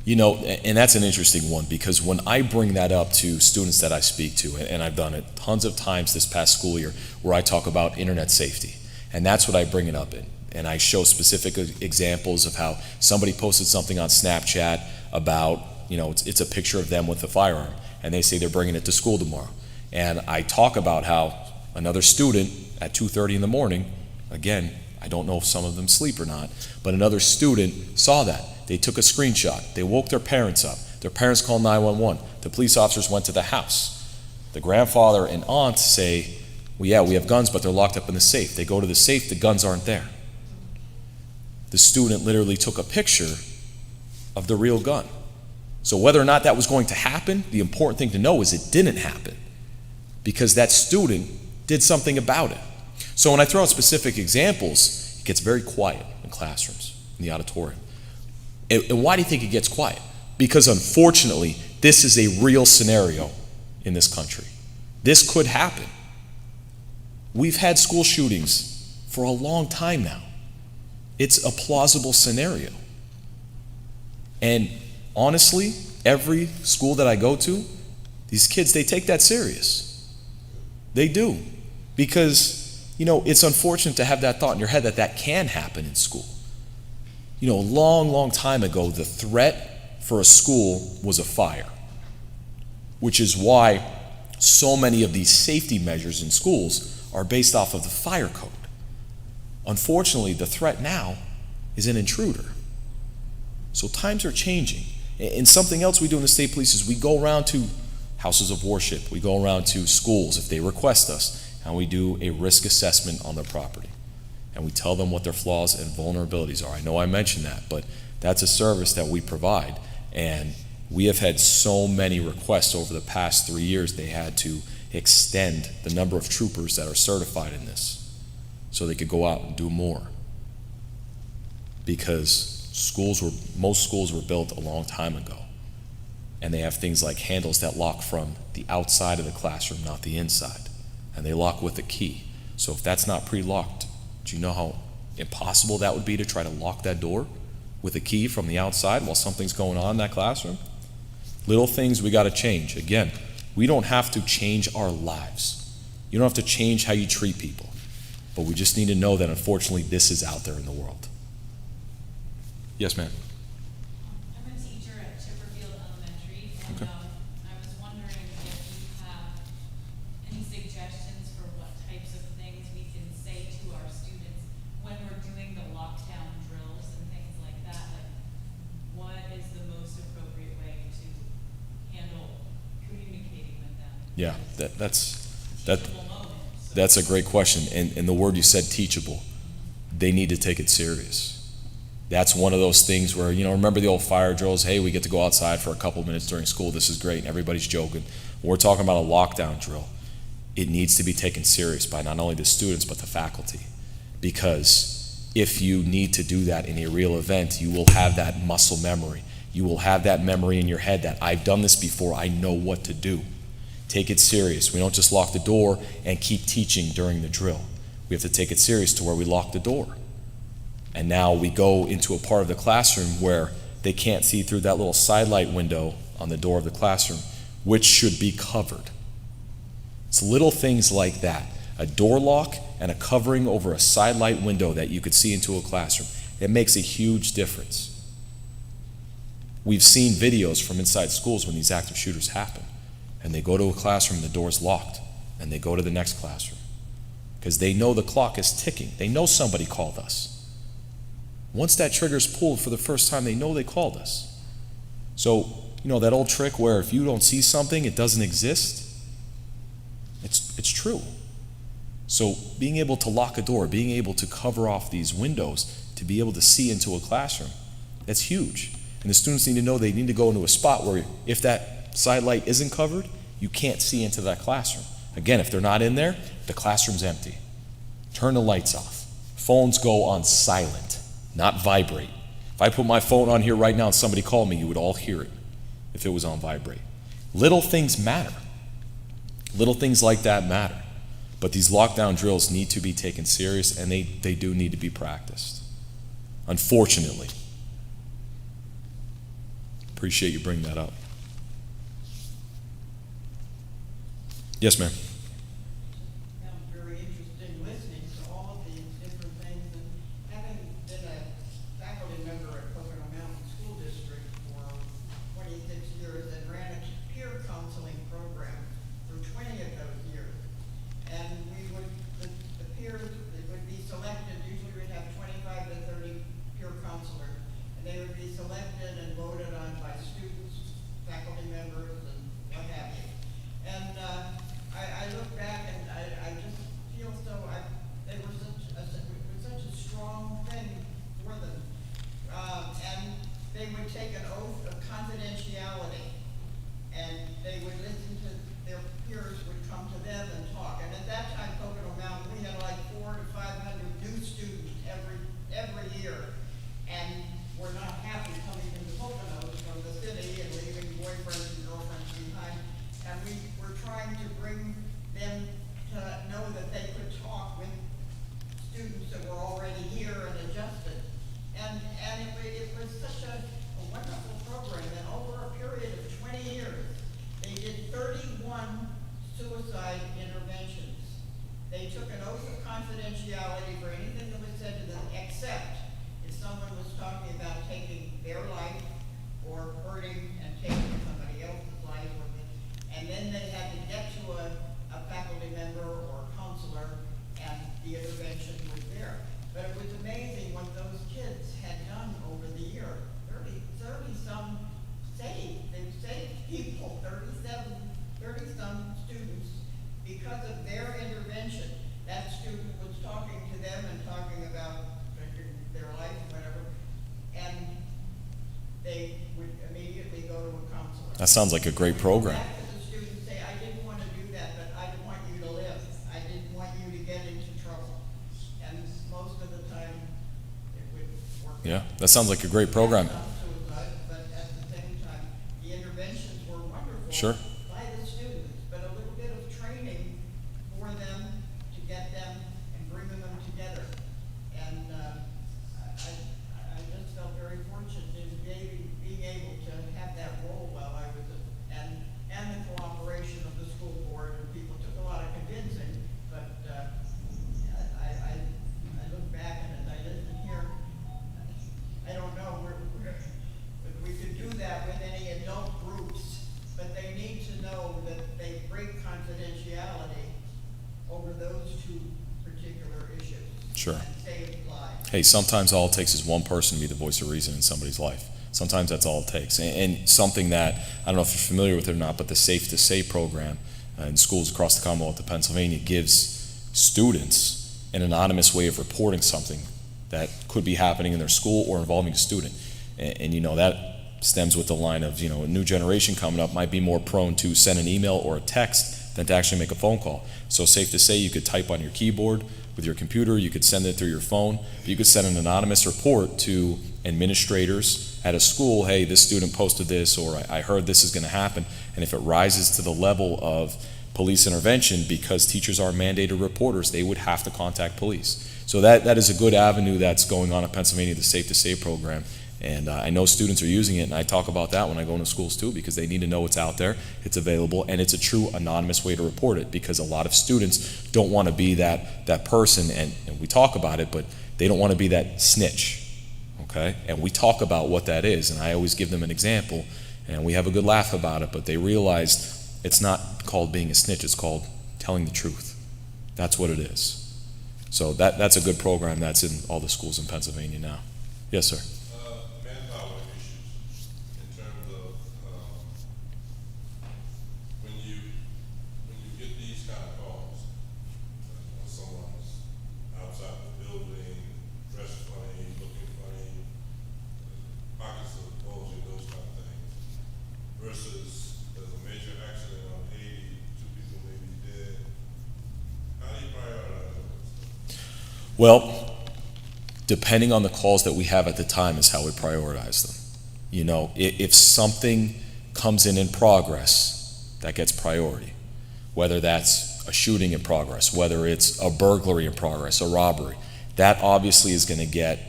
[SPEAKER 3] You know, and that's an interesting one, because when I bring that up to students that I speak to, and I've done it tons of times this past school year, where I talk about internet safety, and that's what I bring it up in. And I show specific examples of how somebody posted something on Snapchat about, it's a picture of them with a firearm, and they say they're bringing it to school tomorrow. And I talk about how another student at 2:30 in the morning, again, I don't know if some of them sleep or not, but another student saw that. They took a screenshot. They woke their parents up. Their parents called 911. The police officers went to the house. The grandfather and aunt say, well, yeah, we have guns, but they're locked up in the safe. They go to the safe, the guns aren't there. The student literally took a picture of the real gun. So whether or not that was going to happen, the important thing to know is it didn't happen, because that student did something about it. So when I throw out specific examples, it gets very quiet in classrooms, in the auditorium. And why do you think it gets quiet? Because unfortunately, this is a real scenario in this country. This could happen. We've had school shootings for a long time now. It's a plausible scenario. And honestly, every school that I go to, these kids, they take that serious. They do. Because, it's unfortunate to have that thought in your head that can happen in school. A long time ago, the threat for a school was a fire, which is why so many of these safety measures in schools are based off of the fire code. Unfortunately, the threat now is an intruder. So times are changing. And something else we do in the state police is we go around to houses of worship, we go around to schools if they request us, and we do a risk assessment on their property. And we tell them what their flaws and vulnerabilities are. I know I mentioned that, but that's a service that we provide. And we have had so many requests over the past 3 years, they had to extend the number of troopers that are certified in this so they could go out and do more. Because most schools were built a long time ago. And they have things like handles that lock from the outside of the classroom, not the inside. And they lock with a key. So if that's not pre-locked, do you know how impossible that would be to try to lock that door with a key from the outside while something's going on in that classroom? Little things we got to change. Again, we don't have to change our lives. You don't have to change how you treat people. But we just need to know that unfortunately this is out there in the world. Yes, ma'am.
[SPEAKER 12] I'm a teacher at Chipperfield Elementary, and
[SPEAKER 3] Okay.
[SPEAKER 12] I was wondering if you have any suggestions for what types of things we can say to our students when we're doing the lockdown drills and things like that. Like, what is the most appropriate way to handle communicating with them?
[SPEAKER 3] Yeah, that's
[SPEAKER 12] Teachable moments.
[SPEAKER 3] that's a great question. And the word you said, teachable, they need to take it serious. That's one of those things where, remember the old fire drills? Hey, we get to go outside for a couple minutes during school. This is great. And everybody's joking. When we're talking about a lockdown drill, it needs to be taken serious by not only the students, but the faculty. Because if you need to do that in a real event, you will have that muscle memory. You will have that memory in your head that I've done this before. I know what to do. Take it serious. We don't just lock the door and keep teaching during the drill. We have to take it serious to where we lock the door. And now we go into a part of the classroom where they can't see through that little sidelight window on the door of the classroom, which should be covered. It's little things like that. A door lock and a covering over a sidelight window that you could see into a classroom. It makes a huge difference. We've seen videos from inside schools when these active shooters happen. And they go to a classroom, the door's locked, and they go to the next classroom. Because they know the clock is ticking. They know somebody called us. Once that trigger's pulled for the first time, they know they called us. So, that old trick where if you don't see something, it doesn't exist, it's true. So being able to lock a door, being able to cover off these windows, to be able to see into a classroom, that's huge. And the students need to know they need to go into a spot where if that side light isn't covered, you can't see into that classroom. Again, if they're not in there, the classroom's empty. Turn the lights off. Phones go on silent, not vibrate. If I put my phone on here right now and somebody called me, you would all hear it if it was on vibrate. Little things matter. Little things like that matter. But these lockdown drills need to be taken serious, and they do need to be practiced. Unfortunately. Appreciate you bringing that up. Yes, ma'am.
[SPEAKER 5] Found very interesting listening to all of these different things, and having been a faculty member at Pocono Mountain School District for 26 years and ran a peer counseling program for 20 of those years. And the peers, they would be selected, usually we'd have 25 to 30 peer counselors, and they would be selected and voted on by students, faculty members, and what have you. And I look back and I just feel they were such a strong thing for them. And they would take an oath of confidentiality, and they would listen to their peers would come to them and talk. And at that time, Pocono Mountain, we had like 400 to 500 new students every year, and were not happy coming into Poconos from the city and leaving boyfriends and girlfriends behind. And we were trying to bring them to know that they could talk with students that were already here and adjusted. And it was such a wonderful program that over a period of 20 years, they did 31 suicide interventions. They took an oath of confidentiality for anything that was said to them, except if someone was talking about taking their life or hurting and taking somebody else's life. And then they had to get to a faculty member or counselor, and the intervention was there. But it was amazing what those kids had done over the year. 30 some saved. They saved people, 30 some students, because of their intervention. That student was talking to them and talking about their life, whatever, and they would immediately go to a counselor.
[SPEAKER 3] That sounds like a great program.
[SPEAKER 5] Back to the students say, I didn't want to do that, but I want you to live. I didn't want you to get into trouble. And most of the time, it would work.
[SPEAKER 3] Yeah, that sounds like a great program.
[SPEAKER 5] Not suicide, but at the same time, the intervention
[SPEAKER 3] Sure.
[SPEAKER 5] by the students, but a little bit of training for them to get them and bringing them together. And I just felt very fortunate in being able to have that role while I was, and the cooperation of the school board, and people took a lot of convincing, but I look back and as I listen here, I don't know whether we could do that with any adult groups, but they need to know that they break confidentiality over those two particular issues.
[SPEAKER 3] Sure.
[SPEAKER 5] And save lives.
[SPEAKER 3] Hey, sometimes all it takes is one person to be the voice of reason in somebody's life. Sometimes that's all it takes. And something that, I don't know if you're familiar with it or not, but the Safe to Say program in schools across the Commonwealth of Pennsylvania gives students an anonymous way of reporting something that could be happening in their school or involving a student. And you know, that stems with the line of, you know, a new generation coming up might be more prone to send an email or a text than to actually make a phone call. So Safe to Say, you could type on your keyboard with your computer, you could send it through your phone, you could send an anonymous report to administrators at a school, hey, this student posted this, or I heard this is going to happen. And if it rises to the level of police intervention, because teachers are mandated reporters, they would have to contact police. So that is a good avenue that's going on in Pennsylvania, the Safe to Say program. And I know students are using it, and I talk about that when I go into schools too, because they need to know it's out there, it's available, and it's a true anonymous way to report it, because a lot of students don't want to be that person, and we talk about it, but they don't want to be that snitch, okay? And we talk about what that is, and I always give them an example, and we have a good laugh about it, but they realized it's not called being a snitch, it's called telling the truth. That's what it is. So that's a good program that's in all the schools in Pennsylvania now. Yes, sir.
[SPEAKER 11] Manpower issues in terms of when you get these kind of calls, when someone's outside the building, dressed funny, looking funny, pockets of bulging, those kind of things, versus there's a major accident on 80, 2 people may be dead. How do you prioritize those?
[SPEAKER 3] Well, depending on the calls that we have at the time is how we prioritize them. You know, if something comes in progress, that gets priority. Whether that's a shooting in progress, whether it's a burglary in progress, a robbery, that obviously is going to get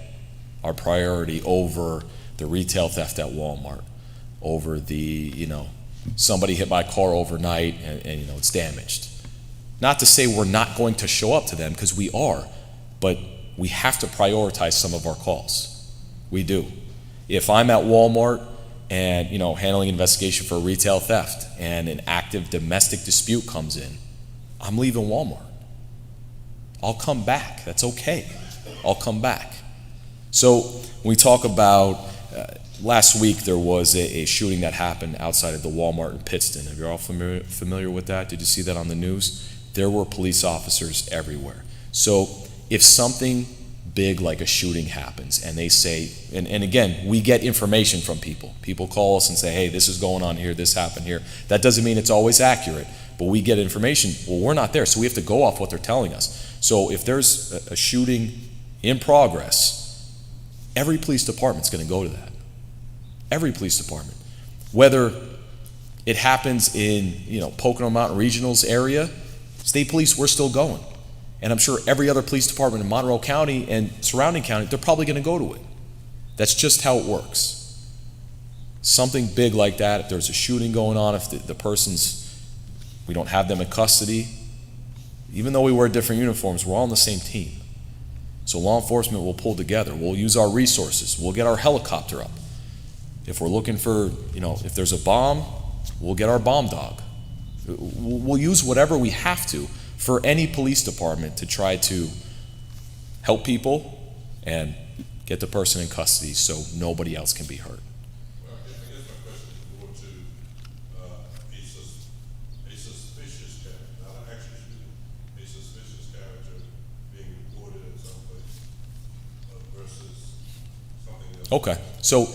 [SPEAKER 3] our priority over the retail theft at Walmart, over the, you know, somebody hit my car overnight and you know, it's damaged. Not to say we're not going to show up to them, because we are, but we have to prioritize some of our calls. We do. If I'm at Walmart and, you know, handling investigation for retail theft and an active domestic dispute comes in, I'm leaving Walmart. I'll come back. That's okay. I'll come back. So when we talk about, last week there was a shooting that happened outside of the Walmart in Pittston. Have you all familiar with that? Did you see that on the news? There were police officers everywhere. So if something big like a shooting happens and they say, and again, we get information from people. People call us and say, hey, this is going on here, this happened here. That doesn't mean it's always accurate, but we get information. Well, we're not there, so we have to go off what they're telling us. So if there's a shooting in progress, every police department's going to go to that. Every police department. Whether it happens in, you know, Pocono Mountain Regional's area, state police, we're still going. And I'm sure every other police department in Monroe County and surrounding county, they're probably going to go to it. That's just how it works. Something big like that, if there's a shooting going on, if the person's, we don't have them in custody, even though we wear different uniforms, we're all on the same team. So law enforcement will pull together. We'll use our resources. We'll get our helicopter up. If we're looking for, you know, if there's a bomb, we'll get our bomb dog. We'll use whatever we have to for any police department to try to help people and get the person in custody so nobody else can be hurt.
[SPEAKER 11] Well, I guess my question is more to a suspicious character, not an actual shooting, a suspicious character being reported at some place versus something else.
[SPEAKER 3] Okay, so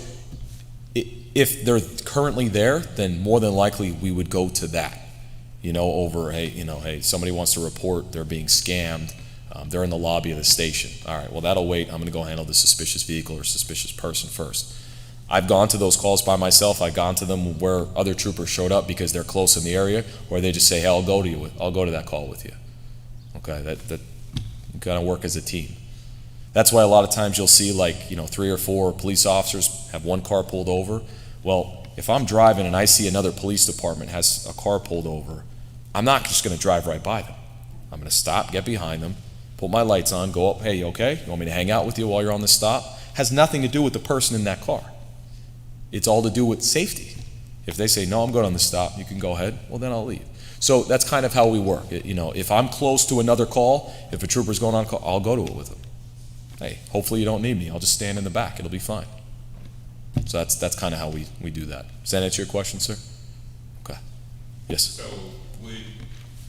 [SPEAKER 3] if they're currently there, then more than likely we would go to that. You know, over, hey, somebody wants to report they're being scammed. They're in the lobby of the station. All right, well, that'll wait. I'm going to go handle the suspicious vehicle or suspicious person first. I've gone to those calls by myself. I've gone to them where other troopers showed up because they're close in the area, or they just say, hey, I'll go to that call with you. Okay, that you gotta work as a team. That's why a lot of times you'll see 3 or 4 police officers have one car pulled over. Well, if I'm driving and I see another police department has a car pulled over, I'm not just gonna drive right by them. I'm gonna stop, get behind them, put my lights on, go up, hey, you okay? You want me to hang out with you while you're on the stop? Has nothing to do with the person in that car. It's all to do with safety. If they say, no, I'm good on the stop, you can go ahead, well, then I'll leave. So that's kind of how we work. If I'm close to another call, if a trooper's going on call, I'll go to it with them. Hey, hopefully you don't need me. I'll just stand in the back. It'll be fine. So that's kind of how we do that. Does that answer your question, sir? Okay. Yes.
[SPEAKER 2] So would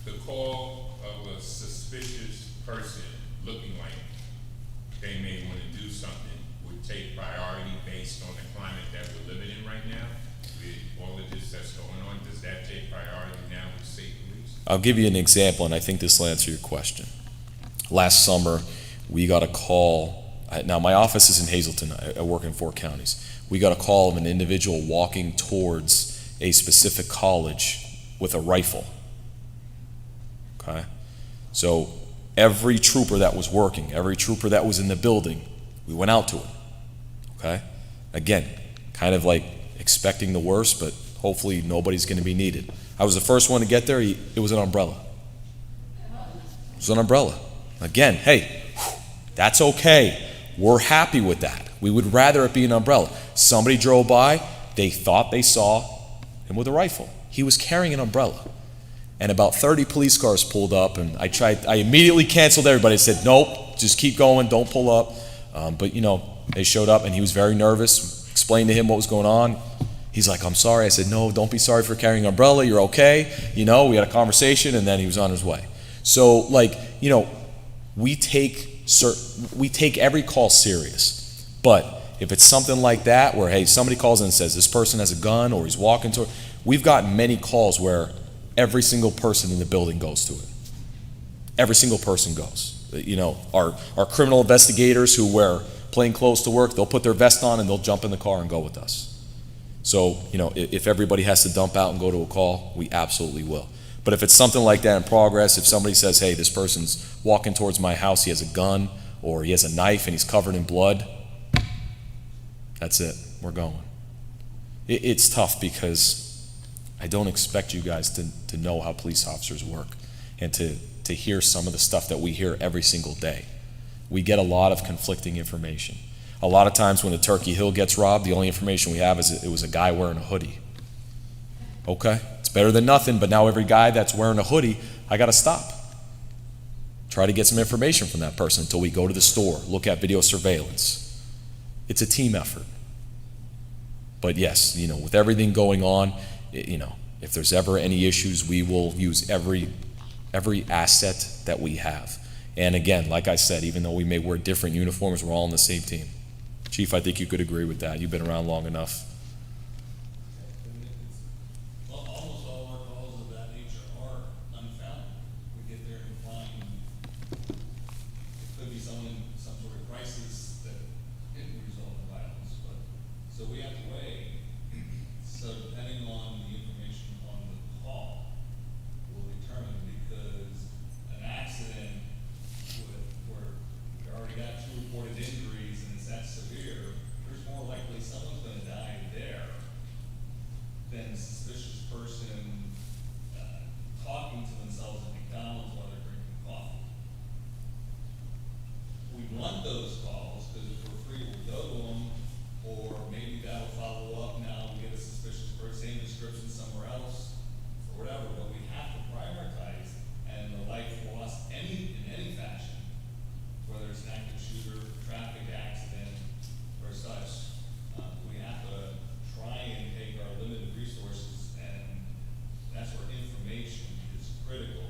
[SPEAKER 2] the call of a suspicious person looking like they may want to do something would take priority based on the climate that we're living in right now? With all of this that's going on, does that take priority now with state police?
[SPEAKER 3] I'll give you an example, and I think this will answer your question. Last summer, we got a call. Now, my office is in Hazleton. I work in 4 counties. We got a call of an individual walking towards a specific college with a rifle. Okay? So every trooper that was working, every trooper that was in the building, we went out to it. Okay? Again, kind of like expecting the worst, but hopefully nobody's going to be needed. I was the first one to get there. It was an umbrella. It was an umbrella. Again, hey, that's okay. We're happy with that. We would rather it be an umbrella. Somebody drove by, they thought they saw him with a rifle. He was carrying an umbrella. And about 30 police cars pulled up, and I immediately canceled everybody. I said, nope, just keep going, don't pull up. But they showed up, and he was very nervous, explained to him what was going on. He's like, I'm sorry. I said, no, don't be sorry for carrying an umbrella, you're okay. We had a conversation, and then he was on his way. So, we take every call serious. But if it's something like that where, hey, somebody calls in and says this person has a gun or he's walking toward, we've gotten many calls where every single person in the building goes to it. Every single person goes. Our criminal investigators who wear plain clothes to work, they'll put their vest on and they'll jump in the car and go with us. So, if everybody has to dump out and go to a call, we absolutely will. But if it's something like that in progress, if somebody says, hey, this person's walking towards my house, he has a gun, or he has a knife and he's covered in blood, that's it. We're going. It's tough because I don't expect you guys to know how police officers work and to hear some of the stuff that we hear every single day. We get a lot of conflicting information. A lot of times when the Turkey Hill gets robbed, the only information we have is it was a guy wearing a hoodie. Okay, it's better than nothing, but now every guy that's wearing a hoodie, I got to stop. Try to get some information from that person until we go to the store, look at video surveillance. It's a team effort. But yes, with everything going on, if there's ever any issues, we will use every asset that we have. And again, like I said, even though we may wear different uniforms, we're all on the same team. Chief, I think you could agree with that. You've been around long enough.
[SPEAKER 8] Almost all our calls of that nature are unfounded. We get there and find it could be some sort of crisis that didn't result in violence, but so we have to weigh. So depending on the information on the call will determine, because an accident where we already got 2 reported injuries and it's that severe, there's more likely someone's going to die there than a suspicious person talking to themselves at McDonald's while they're drinking coffee. We want those calls because if we're free, we'll go to them, or maybe that'll follow up. Now we get a suspicious person, same description somewhere else, or whatever. But we have to prioritize, and the life lost in any fashion, whether it's an active shooter, traffic accident, or such. We have to try and take our limited resources, and that's where information is critical.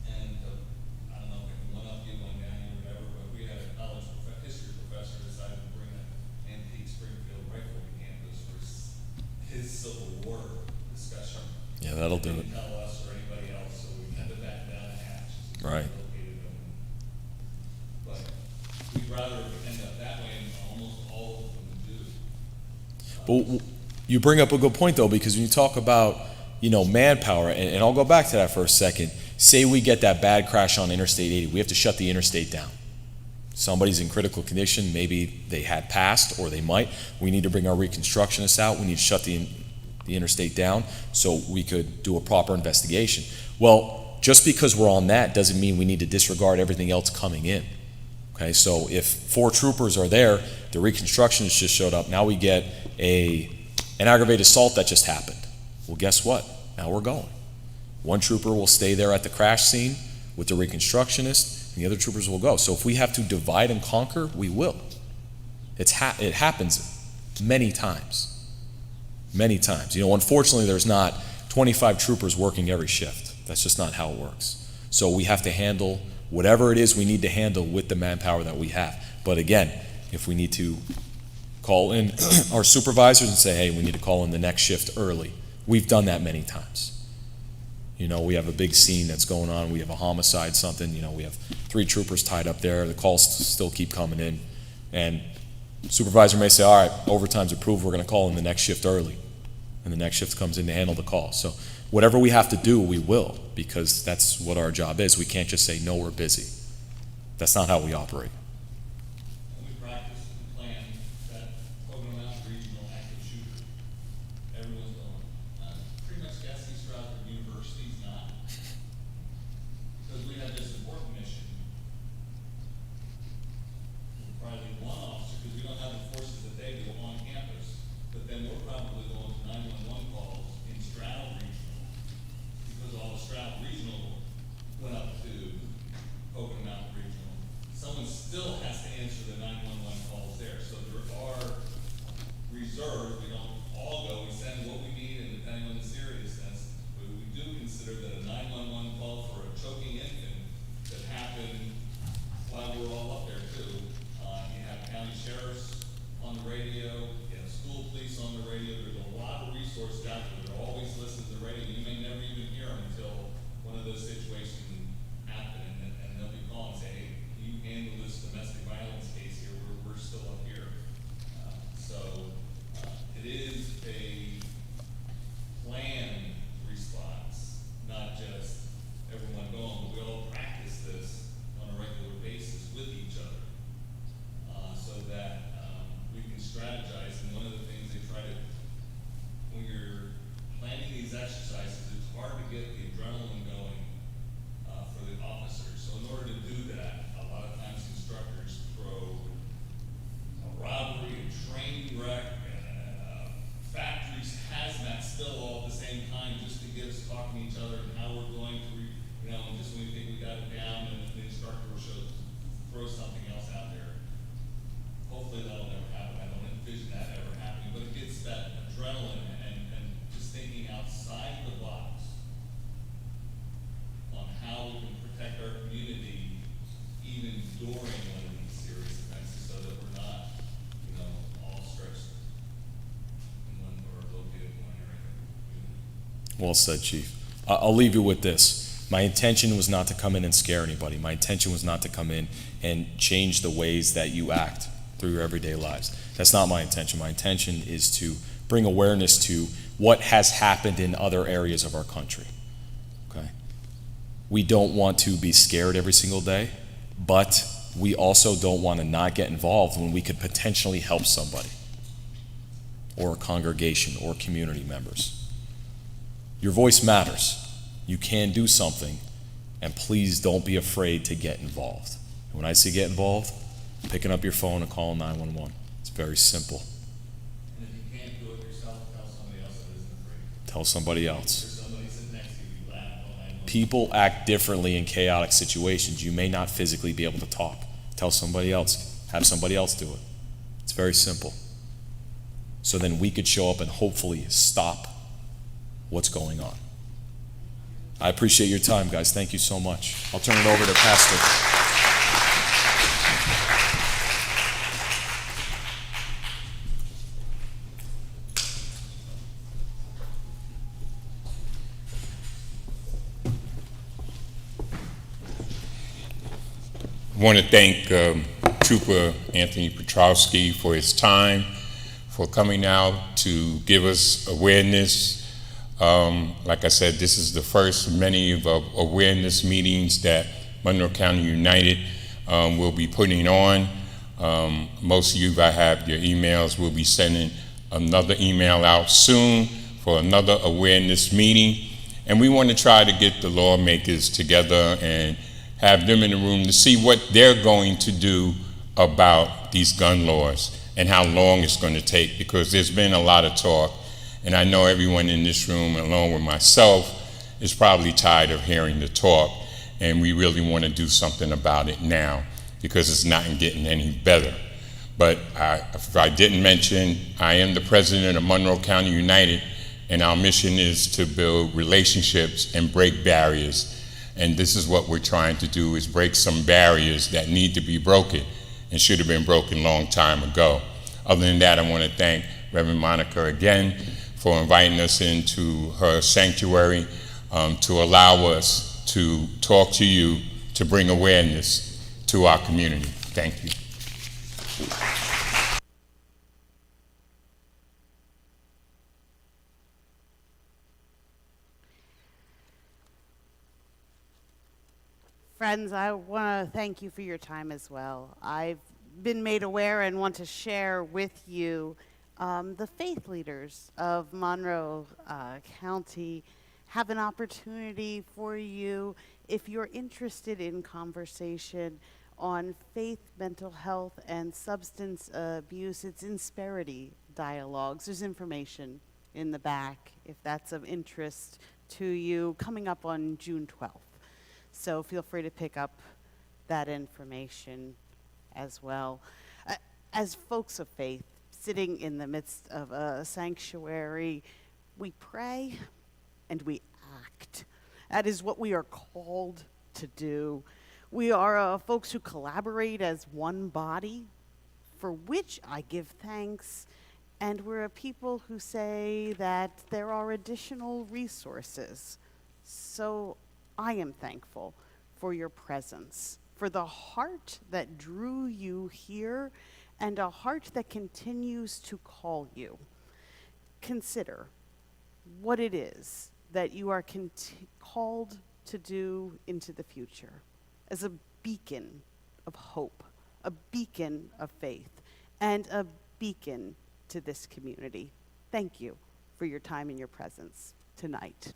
[SPEAKER 8] I don't know if I can one up you, one down you, or whatever, but we had a college history professor decided to bring an antique Springfield rifle to campus for his Civil War discussion.
[SPEAKER 3] Yeah, that'll do it.
[SPEAKER 8] Didn't tell us or anybody else, so we had to back down a hatch.
[SPEAKER 3] Right.
[SPEAKER 8] But we'd rather end up that way, and almost all of
[SPEAKER 3] But you bring up a good point, though, because when you talk about, manpower, and I'll go back to that for a second. Say we get that bad crash on Interstate 80. We have to shut the interstate down. Somebody's in critical condition. Maybe they had passed, or they might. We need to bring our reconstructionists out. We need to shut the interstate down so we could do a proper investigation. Well, just because we're on that doesn't mean we need to disregard everything else coming in. Okay, so if 4 troopers are there, the reconstructionists just showed up, now we get an aggravated assault that just happened. Well, guess what? Now we're going. 1 trooper will stay there at the crash scene with the reconstructionist, and the other troopers will go. So if we have to divide and conquer, we will. It happens many times. Many times. Unfortunately, there's not 25 troopers working every shift. That's just not how it works. So we have to handle whatever it is we need to handle with the manpower that we have. But again, if we need to call in our supervisors and say, hey, we need to call in the next shift early, we've done that many times. We have a big scene that's going on. We have a homicide, something. We have 3 troopers tied up there. The calls still keep coming in. And supervisor may say, all right, overtime's approved. We're going to call in the next shift early. And the next shift comes in to handle the call. So whatever we have to do, we will, because that's what our job is. We can't just say, no, we're busy. That's not how we operate.
[SPEAKER 8] And we practice and plan that Pocono Mountain Regional active shooter. Everyone's going. Pretty much guess East Stroudsburg University's not. Because we have this important mission. We'll probably need 1 officer, because we don't have the forces that they do on campus. But then we're probably going to 911 calls in Stroud Regional, because all the Stroud Regional went up to Pocono Mountain Regional. Someone still has to answer the 911 calls there. So there are reserves. We don't all go. We send what we need, and depending on the seriousness, but we do consider that a 911 call for a choking infant that happened while we were all up there too. You have county sheriffs on the radio, you have school police on the radio. There's a lot of resources out there that always listen to the radio. You may never even hear them until one of those situations happen, and they'll be calling and say, hey, you handle this domestic violence case here, we're still up here. It is a planned response, not just everyone going, but we all practice this on a regular basis with each other, so that we can strategize. And one of the things they try to, when you're planning these exercises, it's hard to get the adrenaline going for the officers. So in order to do that, a lot of times instructors throw a robbery, a train wreck, factories, hazmat, still all at the same time, just to get us talking to each other and how we're going to, and just when we think we got it down, and the instructor will throw something else out there. Hopefully that'll never happen. I don't envision that ever happening, but it gets that adrenaline and just thinking outside the box on how we can protect our community even during one of these serious events, so that we're not, all stretched in one or located in one area.
[SPEAKER 3] Well said, Chief. I'll leave you with this. My intention was not to come in and scare anybody. My intention was not to come in and change the ways that you act through your everyday lives. That's not my intention. My intention is to bring awareness to what has happened in other areas of our country. Okay? We don't want to be scared every single day, but we also don't want to not get involved when we could potentially help somebody or a congregation or community members. Your voice matters. You can do something, and please don't be afraid to get involved. And when I say get involved, picking up your phone and calling 911. It's very simple.
[SPEAKER 8] And if you can't do it yourself, tell somebody else that isn't afraid.
[SPEAKER 3] Tell somebody else.
[SPEAKER 8] There's somebody sitting next to you, you laugh, don't
[SPEAKER 3] People act differently in chaotic situations. You may not physically be able to talk. Tell somebody else. Have somebody else do it. It's very simple. So then we could show up and hopefully stop what's going on. I appreciate your time, guys. Thank you so much. I'll turn it over to Pastor.
[SPEAKER 2] I want to thank Trooper Anthony Petrovsky for his time, for coming out to give us awareness. Like I said, this is the first of many of awareness meetings that Monroe County United will be putting on. Most of you, if I have your emails, will be sending another email out soon for another awareness meeting. And we want to try to get the lawmakers together and have them in the room to see what they're going to do about these gun laws and how long it's going to take, because there's been a lot of talk. And I know everyone in this room, along with myself, is probably tired of hearing the talk. And we really want to do something about it now, because it's not getting any better. But if I didn't mention, I am the president of Monroe County United, and our mission is to build relationships and break barriers. And this is what we're trying to do, is break some barriers that need to be broken and should have been broken a long time ago. Other than that, I want to thank Reverend Monica again for inviting us into her sanctuary to allow us to talk to you, to bring awareness to our community. Thank you.
[SPEAKER 1] Friends, I want to thank you for your time as well. I've been made aware and want to share with you the faith leaders of Monroe County have an opportunity for you if you're interested in conversation on faith, mental health, and substance abuse. It's Insperity Dialogues. There's information in the back if that's of interest to you, coming up on June 12th. So feel free to pick up that information as well. As folks of faith, sitting in the midst of a sanctuary, we pray and we act. That is what we are called to do. We are folks who collaborate as one body, for which I give thanks. And we're a people who say that there are additional resources. So I am thankful for your presence, for the heart that drew you here, and a heart that continues to call you. Consider what it is that you are called to do into the future as a beacon of hope, a beacon of faith, and a beacon to this community. Thank you for your time and your presence tonight.